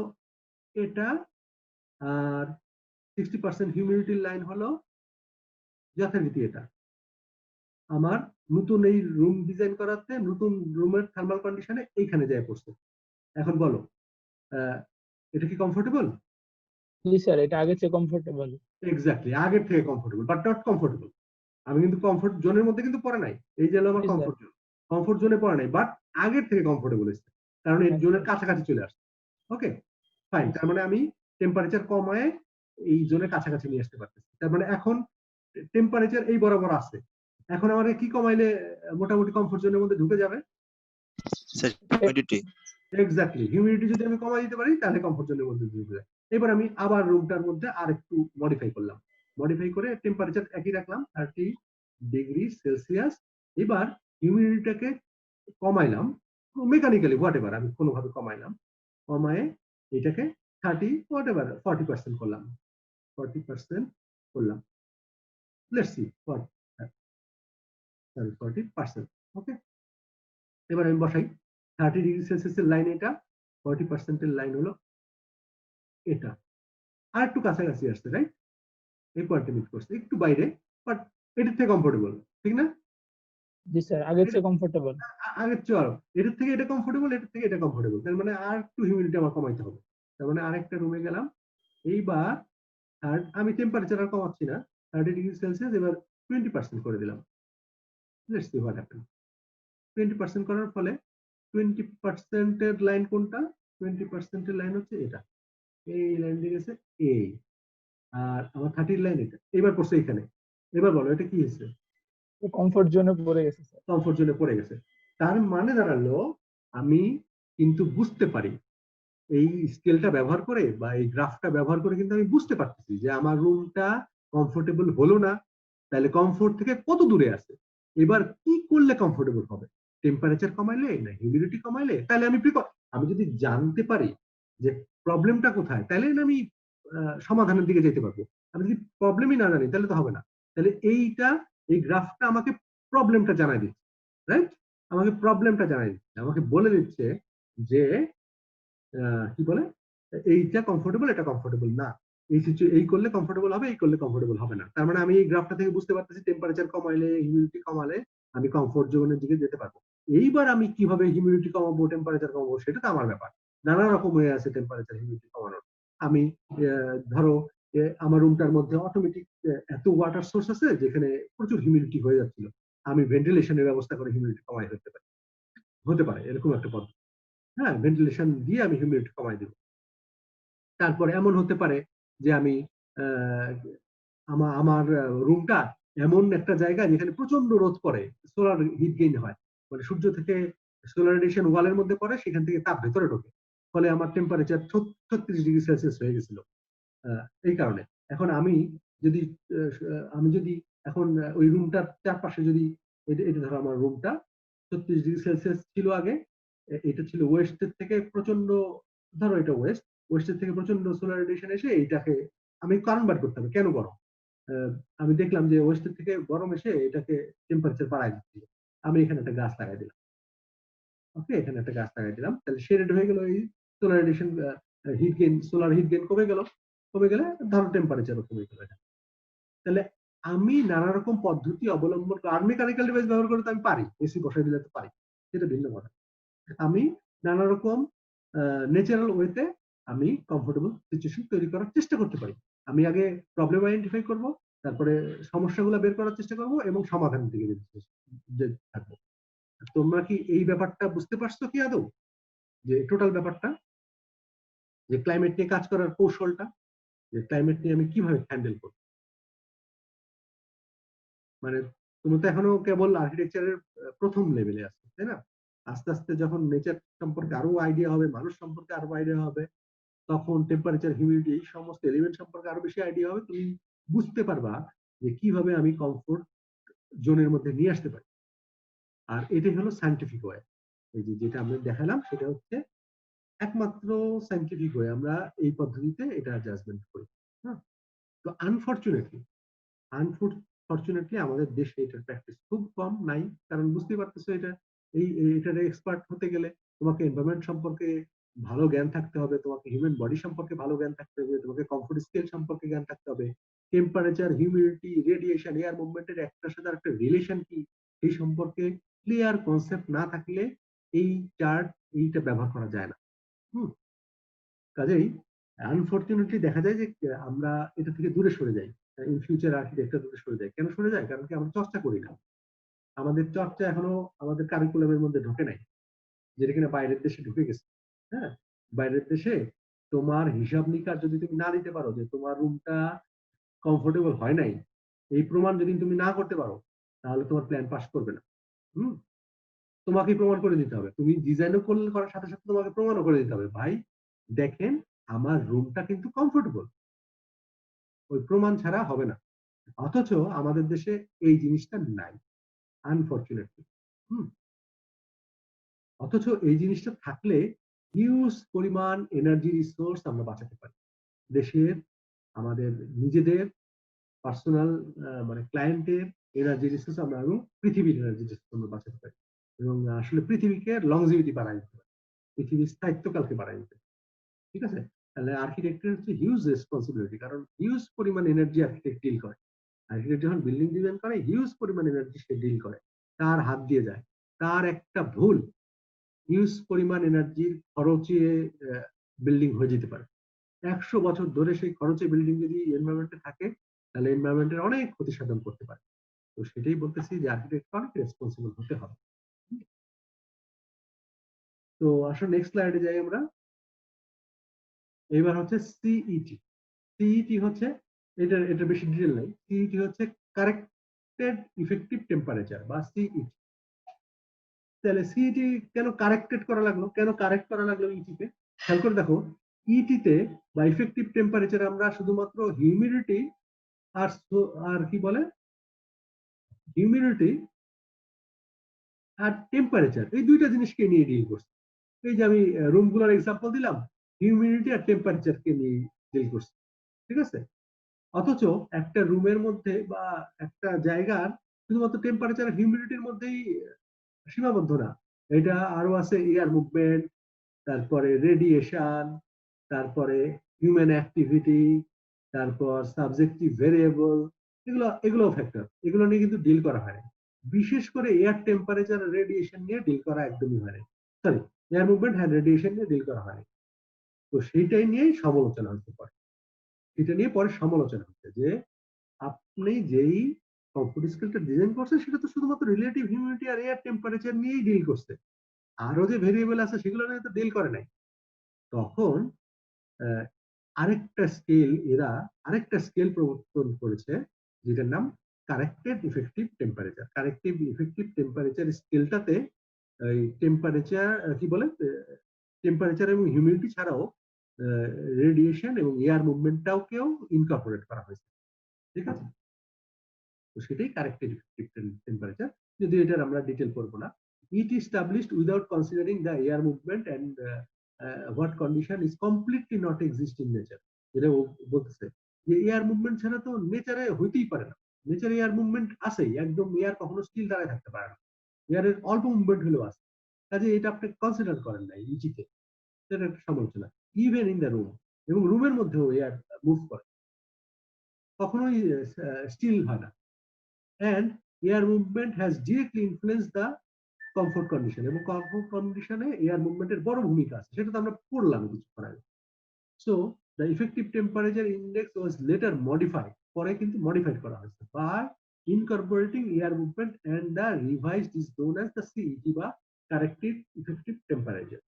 এটা, আর 60% হিউমিডিটির লাইন হলো যথারীতি এটা। আমার নতুন এই রুম ডিজাইন করাতে নতুন রুমের থার্মাল কন্ডিশনে এইখানে যায় পড়ছে। এখন বলো এটা কি কমফোর্টেবল? জি স্যার, এটা আগের চেয়ে কমফোর্টেবল। এক্স্যাক্টলি, আগের থেকে কমফোর্টেবল, বাট নট কমফোর্টেবল। আমি কিন্তু কমফোর্ট জোনের মধ্যে কিন্তু পড়ে নাই, এই যে হলো আমার জি স্যার। কমফোর্ট জোন, কমফোর্ট জোনে পড়ে নাই, বাট আগের থেকে কমফোর্টেবল হয়েছে, কারণ এই জোনের কাছাকাছি চলে আসছে। ওকে ফাইন, তার মানে আমি টেম্পারেচার কমায় এই জোনের কাছাকাছি নিয়ে আসতে পারতেছি। তার মানে এখন টেম্পারেচার এই বরাবর আছে, এখন আমাকে কি কমাইলে মোটামুটি কমফোর্ট জোনের মধ্যে ঢুকে যাবে? Sir humidity. এক্স্যাক্টলি, হিউমিডিটি যদি আমি কমাই দিতে পারি তাহলে কমফোর্ট জোনের মধ্যে ঢুকে যায়। এবার আমি আবার রুমটার মধ্যে আর একটু মডিফাই করলাম, মডিফাই করে টেম্পারেচার একই রাখলাম 30°C। এবার হিউমিডিটিটাকে কমাইলাম মেকানিক্যালি, হোয়াট এভার, আমি কোনোভাবে কমাইলাম, কমায় এটাকে 40% করলাম, 40% করলাম। Let's see 40%। ওকে, এবার আমি বসাই 30°C এর লাইন এটা, 40% এর লাইন হলো এটা, আর একটু কাছাকাছি আসছে, রাইট? এই পয়েন্টে মিট করছে একটু বাইরে, বাট এটার থেকে কমফোর্টেবল, ঠিক না? জি স্যার, আগের চেয়ে কমফোর্টেবল। আগের চেয়ে আরো, এটার থেকে এটা কমফোর্টেবল, এটার থেকে এটা কমফোর্টেবল, তার মানে আর একটু হিউমিডিটি আমার কমাইতে হবে। তার মানে আরেকটা রুমে গেলাম, এইবার আমি টেম্পারেচার আর কমাচ্ছি না, 30°C, এবার 20% করে দিলাম। Let's see what happen. 20% করার ফলে 20% এর লাইন কোনটা? 20% এর লাইন হচ্ছে এটা, এই লাইন দিয়ে গেছে এই, আর আমার 30 লাইন এটা, এবার পড়ছে এখানে। এবার বলো এটা কি হয়েছে? কমফোর্ট জোনে পড়ে গেছে স্যার। কমফোর্ট জোনে পড়ে গেছে। তার মানে দাঁড়ালো আমি কিন্তু বুঝতে পারি এই স্কেলটা ব্যবহার করে বা এই গ্রাফটা ব্যবহার করে, কিন্তু আমি বুঝতে পারতেছি যে আমার রুমটা কমফোর্টেবল হলো না, তাহলে কমফোর্ট থেকে কত দূরে আছে। এবার কি করলে কমফোর্টেবল হবে, টেম্পারেচার কমাইলে না হিউমিডিটি কমাইলে? তাহলে আমি যদি জানতে পারি যে প্রবলেমটা কোথায়, তাহলে আমি সমাধানের দিকে যেতে পারবো। আমি যদি প্রবলেমই না জানি তাহলে তো হবে না। তাহলে এই গ্রাফটা আমাকে প্রবলেমটা জানাই দিচ্ছে, রাইট? আমাকে প্রবলেমটা জানাই দিচ্ছে, আমাকে বলে দিচ্ছে যে কি বলে এইটা কমফোর্টেবল, এটা কমফোর্টেবল না, এই করলে কমফোর্টেবল হবে, এই করলে কমফোর্টেবল হবে না। তার মানে আমি এই গ্রাফটা থেকে বুঝতে পারতেছি টেম্পারেচার কমাইলে হিউমিডিটি কমালে আমি কমফোর্ট জোনের দিকে যেতে পারবো। এইবার আমি কিভাবে হিউমিডিটি কমাবো, টেম্পারেচার কমাবো, সেটা তো আমার ব্যাপার। নানা রকম হয়ে আছে টেম্পারেচার হিউমিডিটি কমানোর। আমি ধরো আমার রুমটার মধ্যে অটোমেটিক এত ওয়াটার সোর্স আছে যেখানে প্রচুর হিউমিডিটি হয়ে যাচ্ছিল, আমি ভেন্টিলেশনের ব্যবস্থা করে হিউমিডিটি কমাই হতে পারে এরকম একটা পদ্ধতি। হ্যাঁ, ভেন্টিলেশন দিয়ে আমি হিউমিডিটি কমাই দিব। তারপরে এমন হতে পারে যে আমি আহ, আমার রুমটা এমন একটা জায়গা যেখানে প্রচন্ড রোদ পড়ে, সোলার হিট গেইন হয়, মানে সূর্য থেকে সোলার রেডিয়েশন ওয়ালের মধ্যে পড়ে, সেখান থেকে তাপ ভেতরে ঢোকে, ফলে আমার টেম্পারেচার 36 ডিগ্রি সেলসিয়াস হয়ে গেছিল। এই কারণে এখন যদি আমি যদি এখন ওই রুমটার চারপাশে যদি এটা ধরো আমার রুমটা 36 ডিগ্রি সেলসিয়াস ছিল আগে, এটা ছিল ওয়েস্টের থেকে প্রচন্ড, ধরো এটা ওয়েস্টের থেকে প্রচন্ড সোলার রেডিয়েশন এসে এইটাকে আমি কারণ বার করতে হবে কেন গরম। আমি দেখলাম যে ওয়েস্টের থেকে গরম এসে এটাকে টেম্পারেচার বাড়ায় দিচ্ছিল, আমি এখানে একটা গাছ লাগাই দিলাম। ওকে, এখানে একটা গাছ লাগাই দিলাম, তাহলে শেডেড হয়ে গেল, এই solar radiation solar hit gain কমে গেলে ধরো টেম্পারেচারও কমে গেল। তাহলে আমি নানা রকম পদ্ধতি অবলম্বন করে, আর মেকানিক্যাল ডিভাইস ব্যবহার করে তো আমি পারি, এসি বসাই দিলে তো পারি, সেটা ভিন্ন কথা। আমি নানা রকম ন্যাচারাল ওয়েতে আমি কমফোর্টেবল সিচুয়েশন তৈরি করার চেষ্টা করতে পারি। আমি আগে প্রবলেম আইডেন্টিফাই করব, তারপরে সমস্যাগুলো বের করার চেষ্টা করব এবং সমাধানের দিকে থাকবো। তোমরা কি এই ব্যাপারটা বুঝতে পারছো কি আদৌ, যে টোটাল ব্যাপারটা, যে ক্লাইমেট নিয়ে কাজ করার কৌশলটা, যে ক্লাইমেট নিয়ে আমি কিভাবে হ্যান্ডেল করব? মানে তুমি তো এখনো কেবল আর্কিটেকচারের প্রথম লেভেলে আছো, তাই না? আস্তে আস্তে যখন নেচার সম্পর্কে আরো আইডিয়া হবে, মানুষ সম্পর্কে আরো আইডিয়া হবে, তখন টেম্পারেচার, হিউমিডিটি, এই সমস্ত এলিমেন্ট সম্পর্কে আরো বেশি আইডিয়া হবে, তুমি বুঝতে পারবা যে কিভাবে আমি কমফোর্ট জোনের মধ্যে নিয়ে আসতে পারি। আর এটাই হলো সায়েন্টিফিক ওয়ে। এই যে যেটা আমরা দেখালাম সেটা হচ্ছে একমাত্র সায়েন্টিফিক ওয়ে, আমরা এই পদ্ধতিতে এটা জাজমেন্ট করি। হ্যাঁ, তো আনফরচুনেটলি আমাদের দেশে এটার প্র্যাকটিস খুব কম, নাই। কারণ বুঝতেই পারতেছো, এটার এক্সপার্ট হতে গেলে তোমাকে এনভায়রনমেন্ট সম্পর্কে ভালো জ্ঞান থাকতে হবে, তোমাকে হিউম্যান বডি সম্পর্কে ভালো জ্ঞান থাকতে হবে, তোমাকে কমফোর্ট স্কেল সম্পর্কে জ্ঞান থাকতে হবে, টেম্পারেচার, হিউমিডিটি, রেডিয়েশন, এয়ার মুভমেন্টের একটার সাথে একটা রিলেশন কি, এই সম্পর্কে ক্লিয়ার কনসেপ্ট না থাকলে এই এইটা ব্যবহার করা যায় না। হুম, কাজেই আনফরচুনেটলি দেখা যায় যে আমরা এটা থেকে দূরে সরে যাই, ইন ফিউচার আর্কিটেক্টটা দূরে সরে যায়। কেন সরে যায়? কারণ কি আমরা চর্চা করি না, আমাদের চর্চা এখনো আমাদের কারিকুলামের মধ্যে ঢোকে নাই, যেটা কিনা বাইরের দেশে ঢুকে গেছে। হ্যাঁ, বাইরের দেশে তোমার হিসাব নিকাশ যদি তুমি না দিতে পারো যে তোমার রুমটা কমফোর্টেবল হয় নাই, এই প্রমাণ যদি তুমি না করতে পারো, তাহলে তোমার প্ল্যান পাস করবে না। হুম, তোমাকেই প্রমাণ করে দিতে হবে, তুমি ডিজাইনও করার সাথে সাথে তোমাকে প্রমাণও করে দিতে হবে, ভাই দেখেন আমার রুমটা কিন্তু কমফোর্টেবল। ওই প্রমাণ ছাড়া হবে না। অথচ আমাদের দেশে এই জিনিসটা নাই, আনফরচুনেটলি। হুম, অথচ এই জিনিসটা থাকলে হিউজ পরিমাণ এনার্জি রিসোর্স আমরা বাঁচাতে পারি। দেশের, আমাদের নিজেদের পার্সোনাল, মানে ক্লায়েন্টের এনার্জি রিসোর্স আমরা, এবং পৃথিবীর এনার্জি রিসোর্স আমরা বাঁচাতে পারি, এবং আসলে পৃথিবীকে লংজিভিটি বাড়াই দিতে পারি, পৃথিবীর স্থায়িত্বকালকে বাড়াই দিতে পারি। ঠিক আছে? তাহলে আর্কিটেক্টের হচ্ছে হিউজ রেসপন্সিবিলিটি, কারণ হিউজ পরিমাণ এনার্জি আর্কিটেক্ট ডিল করে। আর্কিটেক্ট যখন বিল্ডিং ডিজাইন করে, হিউজ পরিমাণ এনার্জি সে ডিল করে, তার হাত দিয়ে যায়। তার একটা ভুল হিউজ পরিমাণ এনার্জির খরচে বিল্ডিং হয়ে যেতে পারে। 100 বছর ধরে সেই খরচে বিল্ডিং যদি এনভায়রনমেন্টে থাকে, তাহলে এনভায়রনমেন্টের অনেক ক্ষতি সাধন করতে পারে। তো সেটাই বলতেছি যে আর্কিটেক্ট অনেক রেসপন্সিবল হতে হবে। তো আসলে নেক্সট স্লাইডে যাই আমরা। এবার হচ্ছে সিইটি। সিইটি হচ্ছে, এটা বেশি ডিটেল নাই। সিইটি হচ্ছে কারেক্টেড ইফেক্টিভ টেম্পারেচার বা সিইটি। তাহলে সিইটি কেন কারেক্টেড করা লাগলো, কেন কারেক্ট করা লাগলো ইটিতে? খেয়াল করে দেখো, ইটিতে বা ইফেক্টিভ টেম্পারেচার আমরা শুধুমাত্র হিউমিডিটি আর কি বলে, হিউমিডিটি আর টেম্পারেচার, এই দুইটা জিনিসকে নিয়ে ডিল করছি। এই যে আমি রুমগুলোর এক্সাম্পল দিলাম, হিউমিডিটি আর টেম্পারেচারকে নিয়ে ডিল করছি। ঠিক আছে? অথচ একটা রুমের মধ্যে বা একটা জায়গার শুধুমাত্র টেম্পারেচার আর হিউমিডিটির মধ্যেই সীমাবদ্ধ না, এটা আরো আছে এয়ার মুভমেন্ট, তারপরে রেডিয়েশন, তারপরে হিউম্যান অ্যাক্টিভিটি, তারপর সাবজেক্টিভ ভেরিয়েবল, এগুলো ফ্যাক্টর, এগুলো নিয়ে কিন্তু ডিল করা হয় না। বিশেষ করে এয়ার টেম্পারেচার রেডিয়েশন নিয়ে ডিল করা একদমই হয় না। সরি, এয়ার মুভমেন্ট হ্যাঁ রেডিয়েশন নিয়ে ডিল করা হয় না। তো সেইটাই নিয়েই সমালোচনা হতে পারে, এটা নিয়ে পরে সমালোচনা হচ্ছে যে আপনি যেই কমফোর্ট স্কেলটা ডিজাইন করছেন সেটা তো শুধুমাত্র রিলেটিভ হিউমিডিটি আর এয়ার টেম্পারেচার নিয়েই ডিল করছে, আরো যে ভেরিয়েবল আছে সেগুলো নিয়ে তো ডিল করে নাই। তখন আরেকটা স্কেল প্রবর্তন করেছে যেটার নাম corrected effective temperature. Corrective effective temperature স্কেলটাতে এই টেম্পারেচার কি বলে, টেম্পারেচার এবং হিউমিডিটি ছাড়াও রেডিয়েশন এবং এয়ার মুভমেন্টটাও কেউ ইনকর্পোরেট করা হয়েছে। ঠিক আছে, তো সেটাই কারেক্টেড ইফেক্টিভ টেম্পারেচার, যদি এটার আমরা ডিটেল করবো না। ইট established without considering the air movement and what condition is completely not exist in nature। যেটা ও বলতেছে যে এয়ার মুভমেন্ট ছাড়া তো নেচারে হইতেই পারে না। নেচারে এয়ার মুভমেন্ট আছেই, একদম এয়ার কখনো স্টিল দাঁড়ায় থাকতে পারে না, এয়ারের অল্প মুভমেন্ট হলেও আছে। কাজে এটা আপনি কনসিডার করেন নাই ইচিতে, সেটা একটা সমালোচনা। ইভেন ইন দ্য রুম, এবং রুমের মধ্যেও এয়ার মুভ করে, কখনোই স্টিল হয় না। and air movement has directly influenced the comfort condition, এবং কমফোর্ট কন্ডিশনে এয়ার মুভমেন্টের বড় ভূমিকা আছে, সেটা তো আমরা পড়লাম কিছুক্ষণ আগে। So the effective temperature index was later modified, পরে কিন্তু মডিফাইড করা হয়েছে by incorporating air movement and the revised is known as the CET বা কারেক্টিভ ইফেক্টিভ টেম্পারেচার।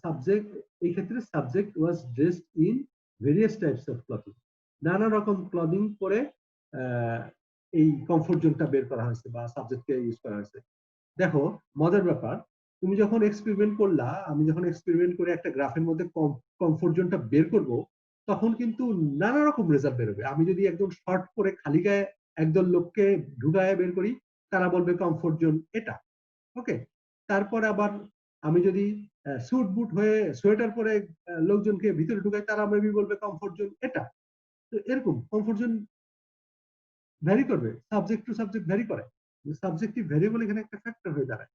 সাবজেক্ট, এই ক্ষেত্রে subject was dressed in various types of clothing, নানা রকম clothing পরে এই কমফোর্ট জোনটা বের করা হয়েছে বা সাবজেক্টকে ইউজ করা হয়েছে। দেখো মজার ব্যাপার, তুমি যখন এক্সপেরিমেন্ট করলা, আমি যখন এক্সপেরিমেন্ট করে একটা গ্রাফের মধ্যে কমফোর্ট জোনটা বের করব, তখন কিন্তু নানা রকম রেজাল্ট বেরোবে। আমি যদি একদম শর্ট করে খালি গায়ে একদল লোককে ঢুকায় বের করি, তারা বলবে কমফোর্ট জোন এটা, ওকে। তারপরে আবার আমি যদি স্যুট বুট হয়ে সোয়েটার পরে লোকজনকে ভিতরে ঢুকাই, তারা মেবি বলবে কমফোর্ট জোন এটা। তো এরকম কমফোর্ট জোন ভ্যারি করবে, সাবজেক্ট টু সাবজেক্ট ভ্যারি করে, সাবজেক্টিভ ভ্যারিয়েবল এখানে একটা ফ্যাক্টর হয়ে দাঁড়ায়।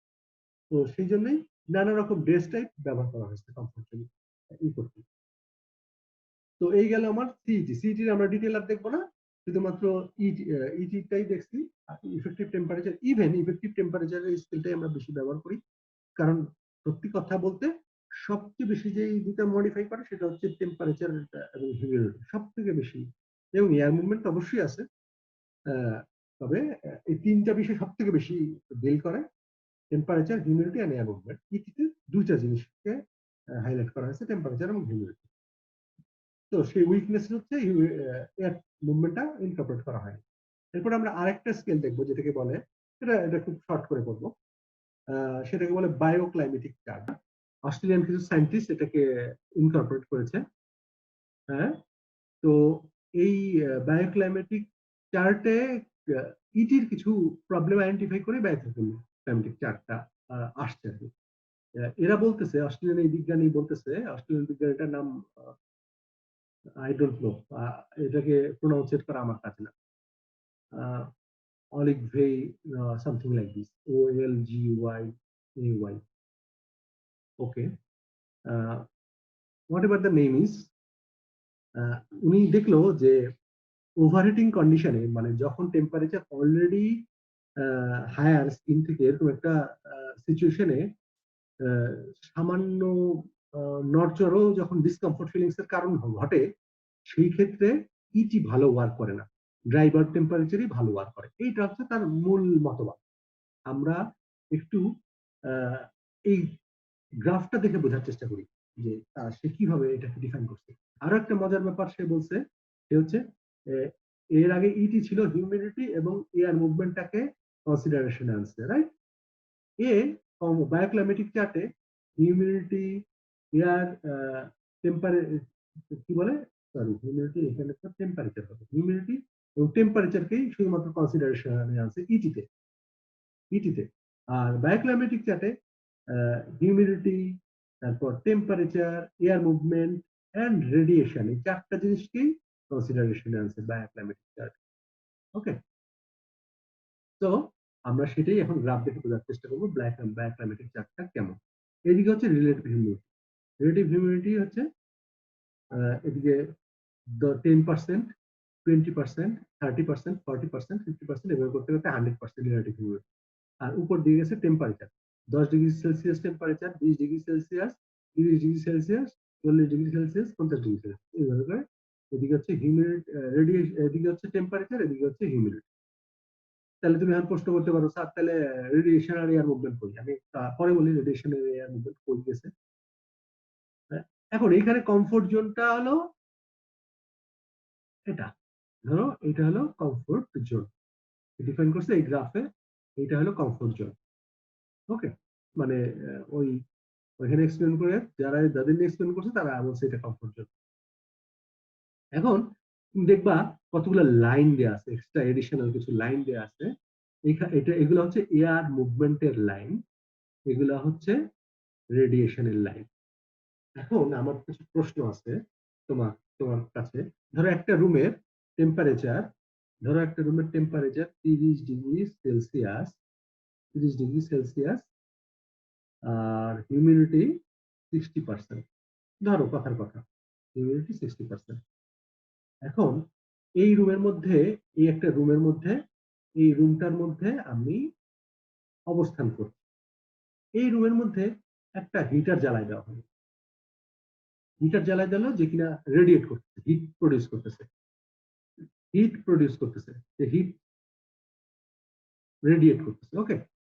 তো সেই জন্যই নানা রকম ড্রেস টাইপ ব্যবহার করা হয়েছে কমফোর্ট জোন ই করতে। তো এই গেল আমার সিইটি। সিইটির আমরা ডিটেল আর দেখবো না, শুধুমাত্র ইটিটাই দেখছি। ইফেক্টিভ টেম্পারেচার, ইভেন ইফেক্টিভ টেম্পারেচারের স্কেলটাই আমরা বেশি ব্যবহার করি, কারণ সত্যি কথা বলতে সবচেয়ে বেশি যে দুটা মডিফাই করে সেটা হচ্ছে টেম্পারেচার এবং হিউমিডিটি সব থেকে বেশি, এবং এয়ার মুভমেন্ট অবশ্যই আছে। তবে এই তিনটা বিষয় সব থেকে বেশি ডিল করে, temperature, humidity and air movement. ইটিতে দুইটা জিনিসকে হাইলাইট করা হয়েছে, টেম্পারেচার এবং হিউমিডিটি। তো সেই উইকনেস হচ্ছে এয়ার মুভমেন্টটা ইনকর্পোরেট করা হয়। এরপর আমরা আরেকটা স্কেল দেখবো যেটাকে বলে, এটা খুব শর্ট করে করবো, সেটাকে বলে বায়োক্লাইমেটিক চার্ট। অস্ট্রেলিয়ান কিছু সায়েন্টিস্ট এটাকে ইনকর্পোরেট করেছে। হ্যাঁ, তো এই বায়োক্লাইমেটিক চার্টে ইটির কিছু প্রবলেম আইডেন্টিফাই করে বায়োক্লাইমেটিক চার্টটা আসছে আর কি। এরা বলতেছে, অস্ট্রেলিয়ান এই বিজ্ঞানী বলতেছে, অস্ট্রেলিয়ান বিজ্ঞানীটার নাম আই ডোন্ট নো, এটাকে প্রোনাউন্সিয়েট করা আমার কাছে না, Oligvay, something like this, Olgay. Okay, whatever the name is, উনি দেখলো যে ওভারহিটিং কন্ডিশনে, মানে যখন টেম্পারেচার অলরেডি হায়ার স্কিন থেকে, এরকম একটা সিচুয়েশনে সামান্য নড়চড়ও যখন ডিসকমফোর্ট ফিলিংস এর কারণ ঘটে, সেই ক্ষেত্রে ইটি ভালো ওয়ার্ক করে না, ড্রাই বাল্ব টেম্পারেচারই ভালো ওয়ার্ক করে। এইটা হচ্ছে তার মূল মতবাদ। আমরা একটু এই গ্রাফটা দেখে বোঝার চেষ্টা করি যে সে কিভাবে এটাকে ডিফাইন করছে। আরো একটা মজার ব্যাপার সে বলছে, সে হচ্ছে এর আগে ইটি ছিল হিউমিডিটি এবং এয়ার মুভমেন্টটাকে কনসিডারেশনে আনছে, রাইট। বায়োক্লাইমেটিক চার্টে হিউমিডিটি, এয়ার টেম্পারেচার, কি বলে, সরি, হিউমিডিটি এখানে তো টেম্পারেচার হবে, হিউমিডিটি এবং টেম্পারেচারকেই শুধুমাত্র কনসিডারেশনে আনছে ইটিতে। আর বায়োক্লাইমেটিক চার্টে হিউমিডিটি, তারপর temperature, air movement and radiation, এই চারটা জিনিসকেই কনসিডারেশনে আনছে বায়োক্লাইমেটিক চার্ট। ওকে, তো আমরা সেটাই এখন গ্রাফ দেখে বোঝার চেষ্টা করবো বায়োক্লাইমেটিক চার্টটা কেমন। এদিকে হচ্ছে রিলেটিভ হিউমিডিটি। রিলেটিভ হিউমিডিটি হচ্ছে এদিকে 10%, 20%, 30%, 40%, 50%, এভাবে করতে করতে 100% রিলেটিভ হিউমিডিটি। আর উপর দিকে গেছে temperature, 10 degree Celsius temperature, 20 degree Celsius, 30 degree Celsius, 40 degree Celsius, 50 degree Celsius, এইভাবে করে। এদিকে হচ্ছে হিউমিডিটি, রেডিয়েশন, এদিকে হচ্ছে টেম্পারেচার, এদিকে হচ্ছে হিউমিডিটি। তাহলে তুমি এখন প্রশ্ন করতে পারো স্যার তাহলে রেডিয়েশন আর এয়ার মুভমেন্ট কই, আমি পরে বলি রেডিয়েশন আর এয়ার মুভমেন্ট কই গেছে। এখন এইখানে কমফোর্ট জোনটা হলো এটা, ধরো এটা হলো কমফোর্ট জোন, ডিফাইন করছে এই গ্রাফে, এটা হলো কমফোর্ট জোন। ওকে, মানে ওই ওইখানে এক্সপ্লেন করে যাদের এক্সপ্লেন করছে তারা বলছে এটা কমফোর্ট জোন। এখন তুমি দেখবা কতগুলো লাইন দেওয়া আছে, এক্সট্রা এডিশনাল কিছু লাইন দেওয়া আছে। এগুলো হচ্ছে এয়ার মুভমেন্টের লাইন, এগুলো হচ্ছে রেডিয়েশনের লাইন। এখন আমার কিছু প্রশ্ন আছে তোমার তোমার কাছে। ধরো একটা রুমের temperature 30 degree Celsius, 30 degree Celsius, আর হিউমিডিটি 60%। ধরো কথার কথা হিউমিডিটি 60%। এখন এই রুমের মধ্যে, এই একটা রুমের মধ্যে, এই রুমটার মধ্যে আমি অবস্থান করছি। এই রুমের মধ্যে একটা হিটার জ্বালায় দেওয়া হলো, হিটার জ্বালায় দিল যে কিনা রেডিয়েট করতেছে, হিট প্রডিউস করতেছে, যে হিট রেডিয়েট করতেছে। ওকে,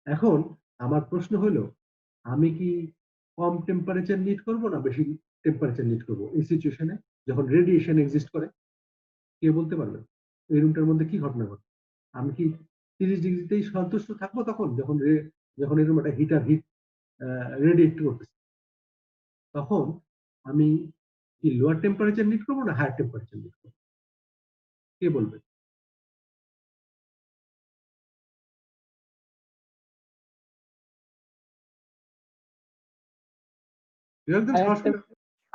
এখন আমার প্রশ্ন হলো আমি কি কম টেম্পারেচার নিড করব না বেশি টেম্পারেচার নিড করব এই সিচুয়েশনে যখন রেডিয়েশন এক্সিস্ট করে? কে বলতে পারবে এই রুমটার মধ্যে কি ঘটনা ঘটে? আমি কি 30 ডিগ্রিতেই সন্তুষ্ট থাকবো তখন যখন যখন এরকম একটা হিট রেডিয়েট করতেছে? তখন আমি কি লোয়ার টেম্পারেচার নিড করবো না হায়ার টেম্পারেচার নিড করবো? কে বলবে?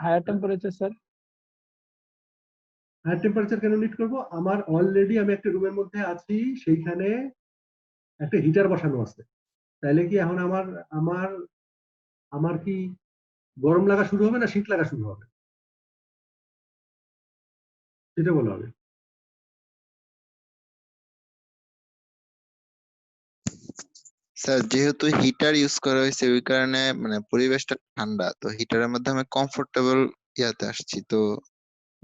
Higher temperature sir. Higher temperature কেন নিড করবো? আমার অলরেডি আমি একটা রুমের মধ্যে আছি, সেইখানে একটা হিটার বসানো আছে। তাইলে কি এখন আমার আমার আমার কি গরম লাগা শুরু হবে না শীত লাগা শুরু হবে? সেটা বলা হবে। স্যার যেহেতু হিটার ইউজ করা হয়েছে ওই কারণে মানে পরিবেশটা ঠান্ডা, তো হিটারের মধ্যে আমি কমফোর্টেবল ইয়াতে আসছি। তো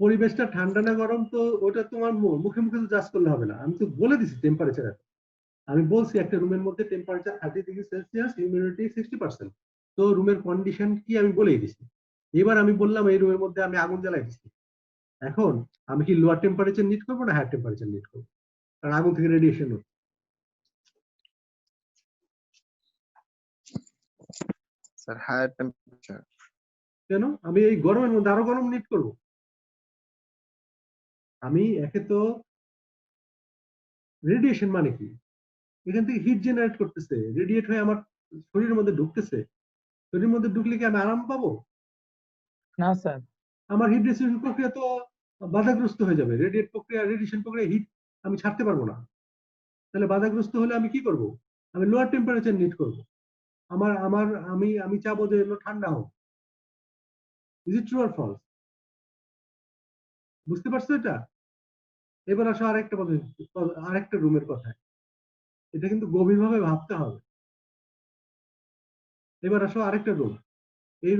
পরিবেশটা ঠান্ডা না গরম তো ওটা তোমার মুখে মুখে তো জাজ করলে হবে না। আমি তো বলে দিছি টেম্পারেচার, আমি বলছি একটা রুমের মধ্যে টেম্পারেচার 30 ডিগ্রি সেলসিয়াস, হিউমিডিটি 60%। তো রুমের কন্ডিশন কি আমি বলেই দিছি। এবার আমি বললাম এই রুমের মধ্যে আমি আগুন জ্বালাই দিচ্ছি, এখন আমি কি লোয়ার টেম্পারেচার নিড করবো না হায়ার টেম্পারেচার নিড করবো? কারণ আগুন থেকে রেডিয়েশন হচ্ছে। Sir higher temperature. কেন? আমি এই গরমের মধ্যে আরো গরম নিড করবো? আমি একে তো রেডিয়েশন মানে কি, এখান থেকে হিট জেনারেট করতেছে, রেডিয়েট হয়ে আমার শরীরের মধ্যে ঢুকতেছে, শরীরের মধ্যে ঢুকলে কি আমি আরাম পাবো? না স্যার। আমার হিট ডিসিশন প্রক্রিয়া তো বাধাগ্রস্ত হয়ে যাবে। রেডিয়েশন প্রক্রিয়া হিট আমি ছাড়তে পারবো না। তাহলে বাধাগ্রস্ত হলে আমি কি করব? আমি লোয়ার টেম্পারেচার নিড করব। আমার আমার আমি আমি চাবো যে ঠান্ডা হোক। Is it true or false? বুঝতে পারছো এটা? এবার আসো আরেকটা রুমের কথা, এটা কিন্তু গভীরভাবে ভাবতে হবে। এবার আসো আরেকটা রুম, এই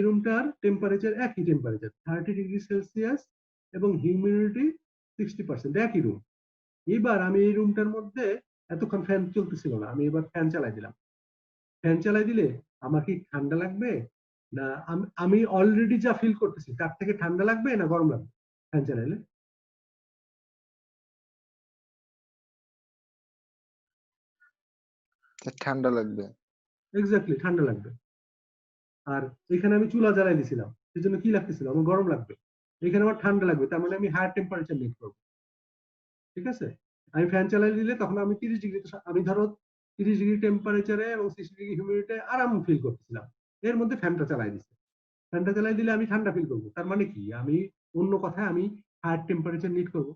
রুমটার টেম্পারেচার একই টেম্পারেচার 30 ডিগ্রি সেলসিয়াস এবং হিউমিডিটি 60%, একই রুম। এবার আমি এই রুমটার মধ্যে এতক্ষণ ফ্যান চলতেছিল না, আমি এবার ফ্যান চালাই দিলাম। ফ্যান চালাই দিলে আমার কি ঠান্ডা লাগবে না আমি অলরেডি যা ফিল করতেছি তার থেকে ঠান্ডা লাগবে না গরম লাগবে ফ্যান চালাইলে? ঠান্ডা লাগবে। এক্স্যাক্টলি ঠান্ডা লাগবে। আর এখানে আমি চুলা জ্বালাই দিছিলাম, সেজন্য কি লাগতেছিল? আমার গরম লাগবে। এখানে আমার ঠান্ডা লাগবে, তার মানে আমি হায়ার টেম্পারেচার নিড করবো। ঠিক আছে? আমি ফ্যান চালাই দিলে তখন আমি 30 ডিগ্রি, আমি ধরো 30 ডিগ্রি টেম্পারেচারে এবং 60 ডিগ্রি হিউমিডিটিতে আরাম ফিল করতেছিলাম, এর মধ্যে ফ্যানটা চালাই দিচ্ছি। ফ্যানটা চালাই দিলে আমি ঠান্ডা ফিল করবো, তার মানে কি আমি অন্য কথায় আমি হায়ার টেম্পারেচার নিড করবো।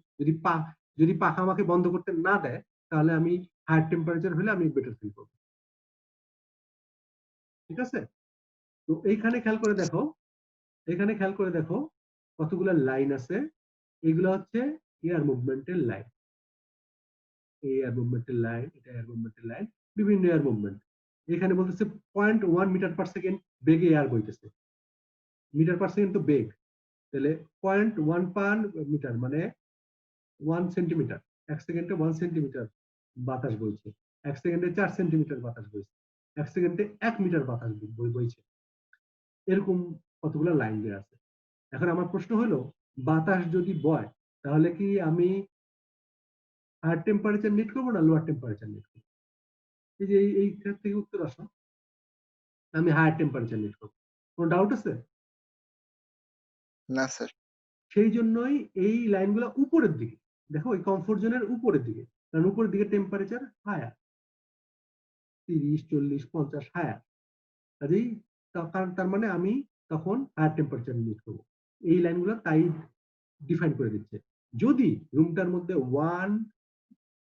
যদি পাখা আমাকে বন্ধ করতে না দেয় তাহলে আমি হায়ার টেম্পারেচার হলে আমি বেটার ফিল করবো। ঠিক আছে? তো এইখানে খেয়াল করে দেখো কতগুলো লাইন আছে। এগুলো হচ্ছে এয়ার মুভমেন্টের লাইন, এয়ার মুভমেন্টের লাইন, এটা এয়ার মুভমেন্টের লাইন, বিভিন্ন এয়ার মুভমেন্ট। এখানে বলতেছে 0.1 মিটার পার সেকেন্ড বেগে এয়ার বইতেছে। মিটার পার সেকেন্ড তো বেগ, তাহলে 0.1 পার মিটার মানে 1 সেন্টিমিটার, 1 সেকেন্ডে 1 সেন্টিমিটার বাতাস বইছে, 1 সেকেন্ডে 4 সেন্টিমিটার বাতাস বইছে, 1 সেকেন্ডে 1 মিটার বাতাস বইছে, এরকম কতগুলো লাইন দেওয়া আছে। এখন আমার প্রশ্ন হলো, বাতাস যদি বয় তাহলে কি আমি হায়ার টেম্পারেচার নিট করবো না লোয়ার টেম্পারেচার নিট করবো? এই যে এই ক্ষেত্রে থেকে উত্তর আসো, আমি হায়ার টেম্পারেচার নিট করবো। কোনো ডাউট আছে? না স্যার। সেই জন্যই এই লাইনগুলো উপরের দিকে, দেখো ওই কমফোর্ট জোনের উপরের দিকে, কারণ উপরের দিকে টেম্পারেচার হায়ার, 30, 40, 50 হায়ার। কাজেই তার মানে আমি তখন হায়ার টেম্পারেচার নিট করবো। এই লাইনগুলো তাই ডিফাইন করে দিচ্ছে। যদি রুমটার মধ্যে 1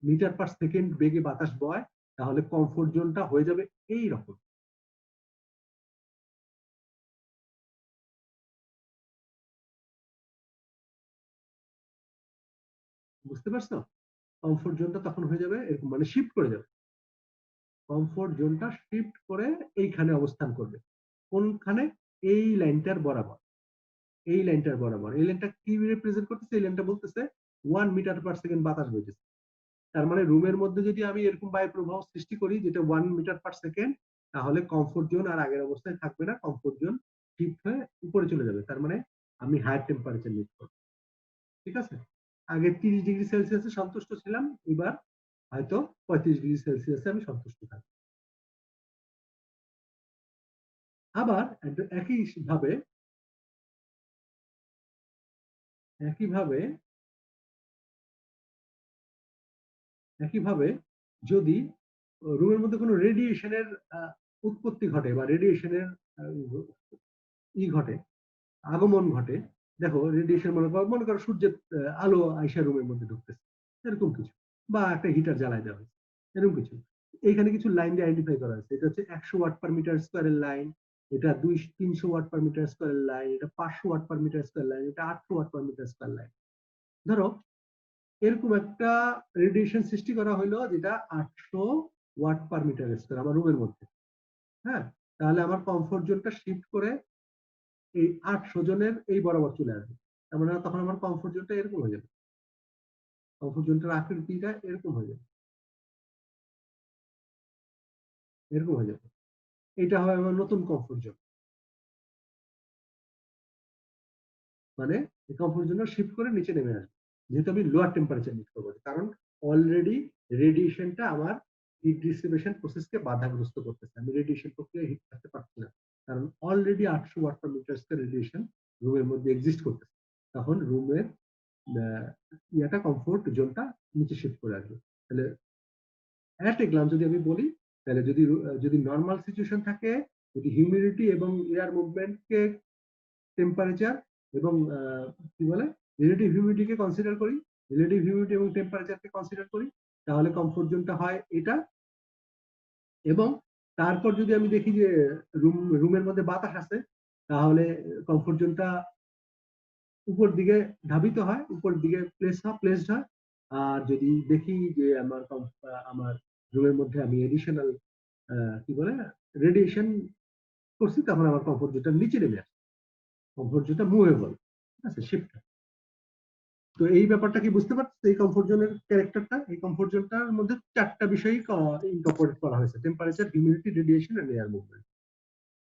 মিটার পার সেকেন্ড বেগে বাতাস বয় তাহলে কমফোর্ট জোনটা হয়ে যাবে এই রকম। বুঝতে পারছো? কমফোর্ট জোনটা তখন হয়ে যাবে এরকম, মানে শিফট করে যাবে। কমফোর্ট জোনটা শিফট করে এইখানে অবস্থান করবে। কোনখানে? এই লাইনটার বরাবর। এই লাইনটার বরাবর। এই লাইনটা কি রিপ্রেজেন্ট করতেছে? এই লাইনটা বলতেছে 1 মিটার পার সেকেন্ড বাতাস বইতেছে। তার মানে রুমের মধ্যে যদি আমি এরকম বায়ু প্রবাহ সৃষ্টি করি যেটা 1 মিটার পার সেকেন্ড, তাহলে কমফোর্ট জোন আর আগের অবস্থায় থাকবে না, কমফোর্ট জোন শিফট হয়ে উপরে চলে যাবে। তার মানে আমি হায়ার টেম্পারেচার নিট করব। ঠিক আছে? আগে 30 ডিগ্রি সেলসিয়াসে সন্তুষ্ট ছিলাম, এবার হয়তো 35 ডিগ্রি সেলসিয়াসে আমি সন্তুষ্ট থাকব। আবার একইভাবে যদি রুমের মধ্যে কোনো রেডিয়েশনের উৎপত্তি ঘটে বা রেডিয়েশনের ঘটে, আগমন ঘটে, দেখো রেডিয়েশন মনে করো সূর্যের আলো আইসা রুমের মধ্যে ঢুকতেছে, এরকম কিছু, বা একটা হিটার জ্বালায় দেওয়া হয়েছে, এরকম কিছু। এইখানে কিছু লাইন দিয়ে আইডেন্টিফাই করা হয়েছে। এটা হচ্ছে 100 ওয়াট পার মিটার স্কয়ারের লাইন, এটা 300 ওয়াট পার মিটার স্কয়ারের লাইন, এটা 500 watt per metre square line, এটা 800 watt per metre square line. ধরো এরকম একটা রেডিয়েশন সৃষ্টি করা হলো যেটা 800 ওয়াট পার মিটার স্কয়ার আমার রুমের মধ্যে। হ্যাঁ, তাহলে আমার কমফোর্ট জোনটা শিফট করে এই 800 জনের এই বরাবর চলে আসবে। তার মানে তখন আমার কমফোর্ট জোনটা এরকম হয়ে যাবে, কমফোর্ট জোনটার আকৃতিটা এরকম হয়ে যাবে, এরকম হয়ে যাবে। এটা হবে আমার নতুন কমফোর্ট জোন। মানে এই কমফোর্ট জোনটা শিফট করে নিচে নেমে আসবে, যেহেতু আমি লোয়ার টেম্পারেচার নিট করবো, কারণ অলরেডি রেডিয়েশনটা আমার হিট ডিসিপেশন প্রসেসকে বাধাগ্রস্ত করতেছে। আমি রেডিয়েশন প্রক্রিয়া হিট করতে পারছি না, কারণ already 800 watt per metre square radiation রুমের মধ্যে এক্সিস্ট করতেছে। তখন রুমের ইয়াটা কমফোর্ট জোনটা নিচে শিফট করে আসবে। তাহলে অ্যাট এ গ্লান্স যদি আমি বলি, তাহলে যদি নরমাল সিচুয়েশন থাকে, যদি হিউমিডিটি এবং এয়ার মুভমেন্টকে টেম্পারেচার এবং কি বলে রিলেটিভ হিউমিডিটিকে কনসিডার করি, রিলেটিভ হিউমিডিটি এবং টেম্পারেচারকে কনসিডার করি, তাহলে কমফোর্ট জোনটা হয় এটা। এবং তারপর যদি আমি দেখি যে রুমের মধ্যে বাতাস আছে, তাহলে কমফোর্ট জোনটা উপর দিকে ধাবিত হয়, উপর দিকে প্লেসড হয়। আর যদি দেখি যে আমার রুমের মধ্যে আমি এডিশনাল কি বলে রেডিয়েশন করছি, তখন আমার কমফোর্ট জোনটা নিচে নেমে আসে, কমফোর্ট জোনটা মুভেবল, ঠিক আছে, শিফট। তো এই ব্যাপারটা কি বুঝতে পারছো? এই কমফোর্ট জোনের ক্যারেক্টারটা, এই কমফোর্ট জোনটার মধ্যে 4টা বিষয়ই ইনকর্পোরেট করা হয়েছে: temperature, humidity, radiation and air movement.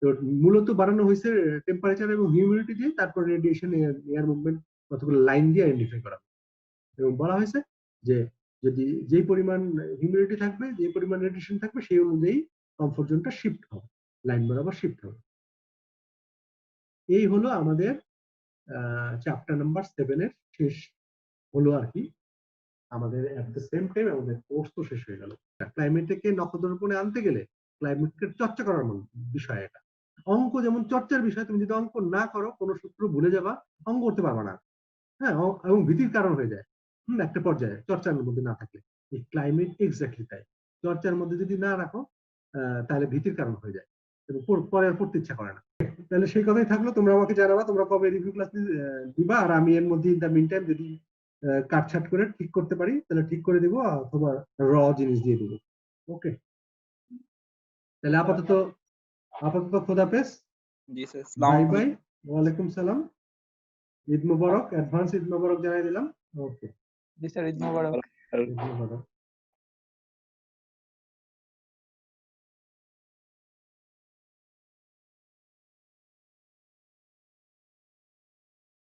তো মূলত বাড়ানো হয়েছে টেম্পারেচার এবং হিউমিডিটি দিয়ে, তারপর রেডিয়েশন, এয়ার মুভমেন্ট কতগুলো লাইন দিয়ে আইডেন্টিফাই করা এবং বলা হয়েছে যে যদি যেই পরিমাণ হিউমিডিটি থাকবে, যে পরিমাণ রেডিয়েশন থাকবে, সেই অনুযায়ী কমফোর্ট জোনটা শিফট হবে, লাইন বরাবর শিফট হবে। এই হলো আমাদের চ্যাপ্টার নাম্বার 7 এর শেষ হলো আর কি। আমাদের এট দ্য সেম টাইম আমাদের কোর্স তো শেষ হয়ে গেল। ক্লাইমেটকে নখদর্পণে আনতে গেলে ক্লাইমেটকে চর্চা করার বিষয় এটা। অঙ্ক যেমন চর্চার বিষয়, তুমি যদি অঙ্ক না করো, কোনো সূত্র ভুলে যাবা, অঙ্ক করতে পারবা না। হ্যাঁ, এবং ভীতির কারণ হয়ে যায় একটা পর্যায়ে চর্চার মধ্যে না থাকলে। এই ক্লাইমেট এক্স্যাক্টলি তাই, চর্চার মধ্যে যদি না রাখো তাহলে ভীতির কারণ হয়ে যায় এবং পরে আর পড়তে ইচ্ছা করে না। তাহলে সেই কথাই থাকলো, তোমরা আমাকে জানাবা তোমরা কবে রিভিউ ক্লাস দিবা, আর আমি এর মধ্যে ইন দ্য মিন টাইম যদি কাটছাট করে ঠিক করতে পারি তাহলে ঠিক করে দিব, অথবা র জিনিস দিয়ে দিব। ওকে, তাহলে আপাতত খোদাফেজ, জি স্যার, বাই বাই, ওয়ালাইকুম সালাম, ঈদ মোবারক, অ্যাডভান্স ঈদ মোবারক জানাই দিলাম। ওকে, জি স্যার, ঈদ মোবারক। এগুলো বলো।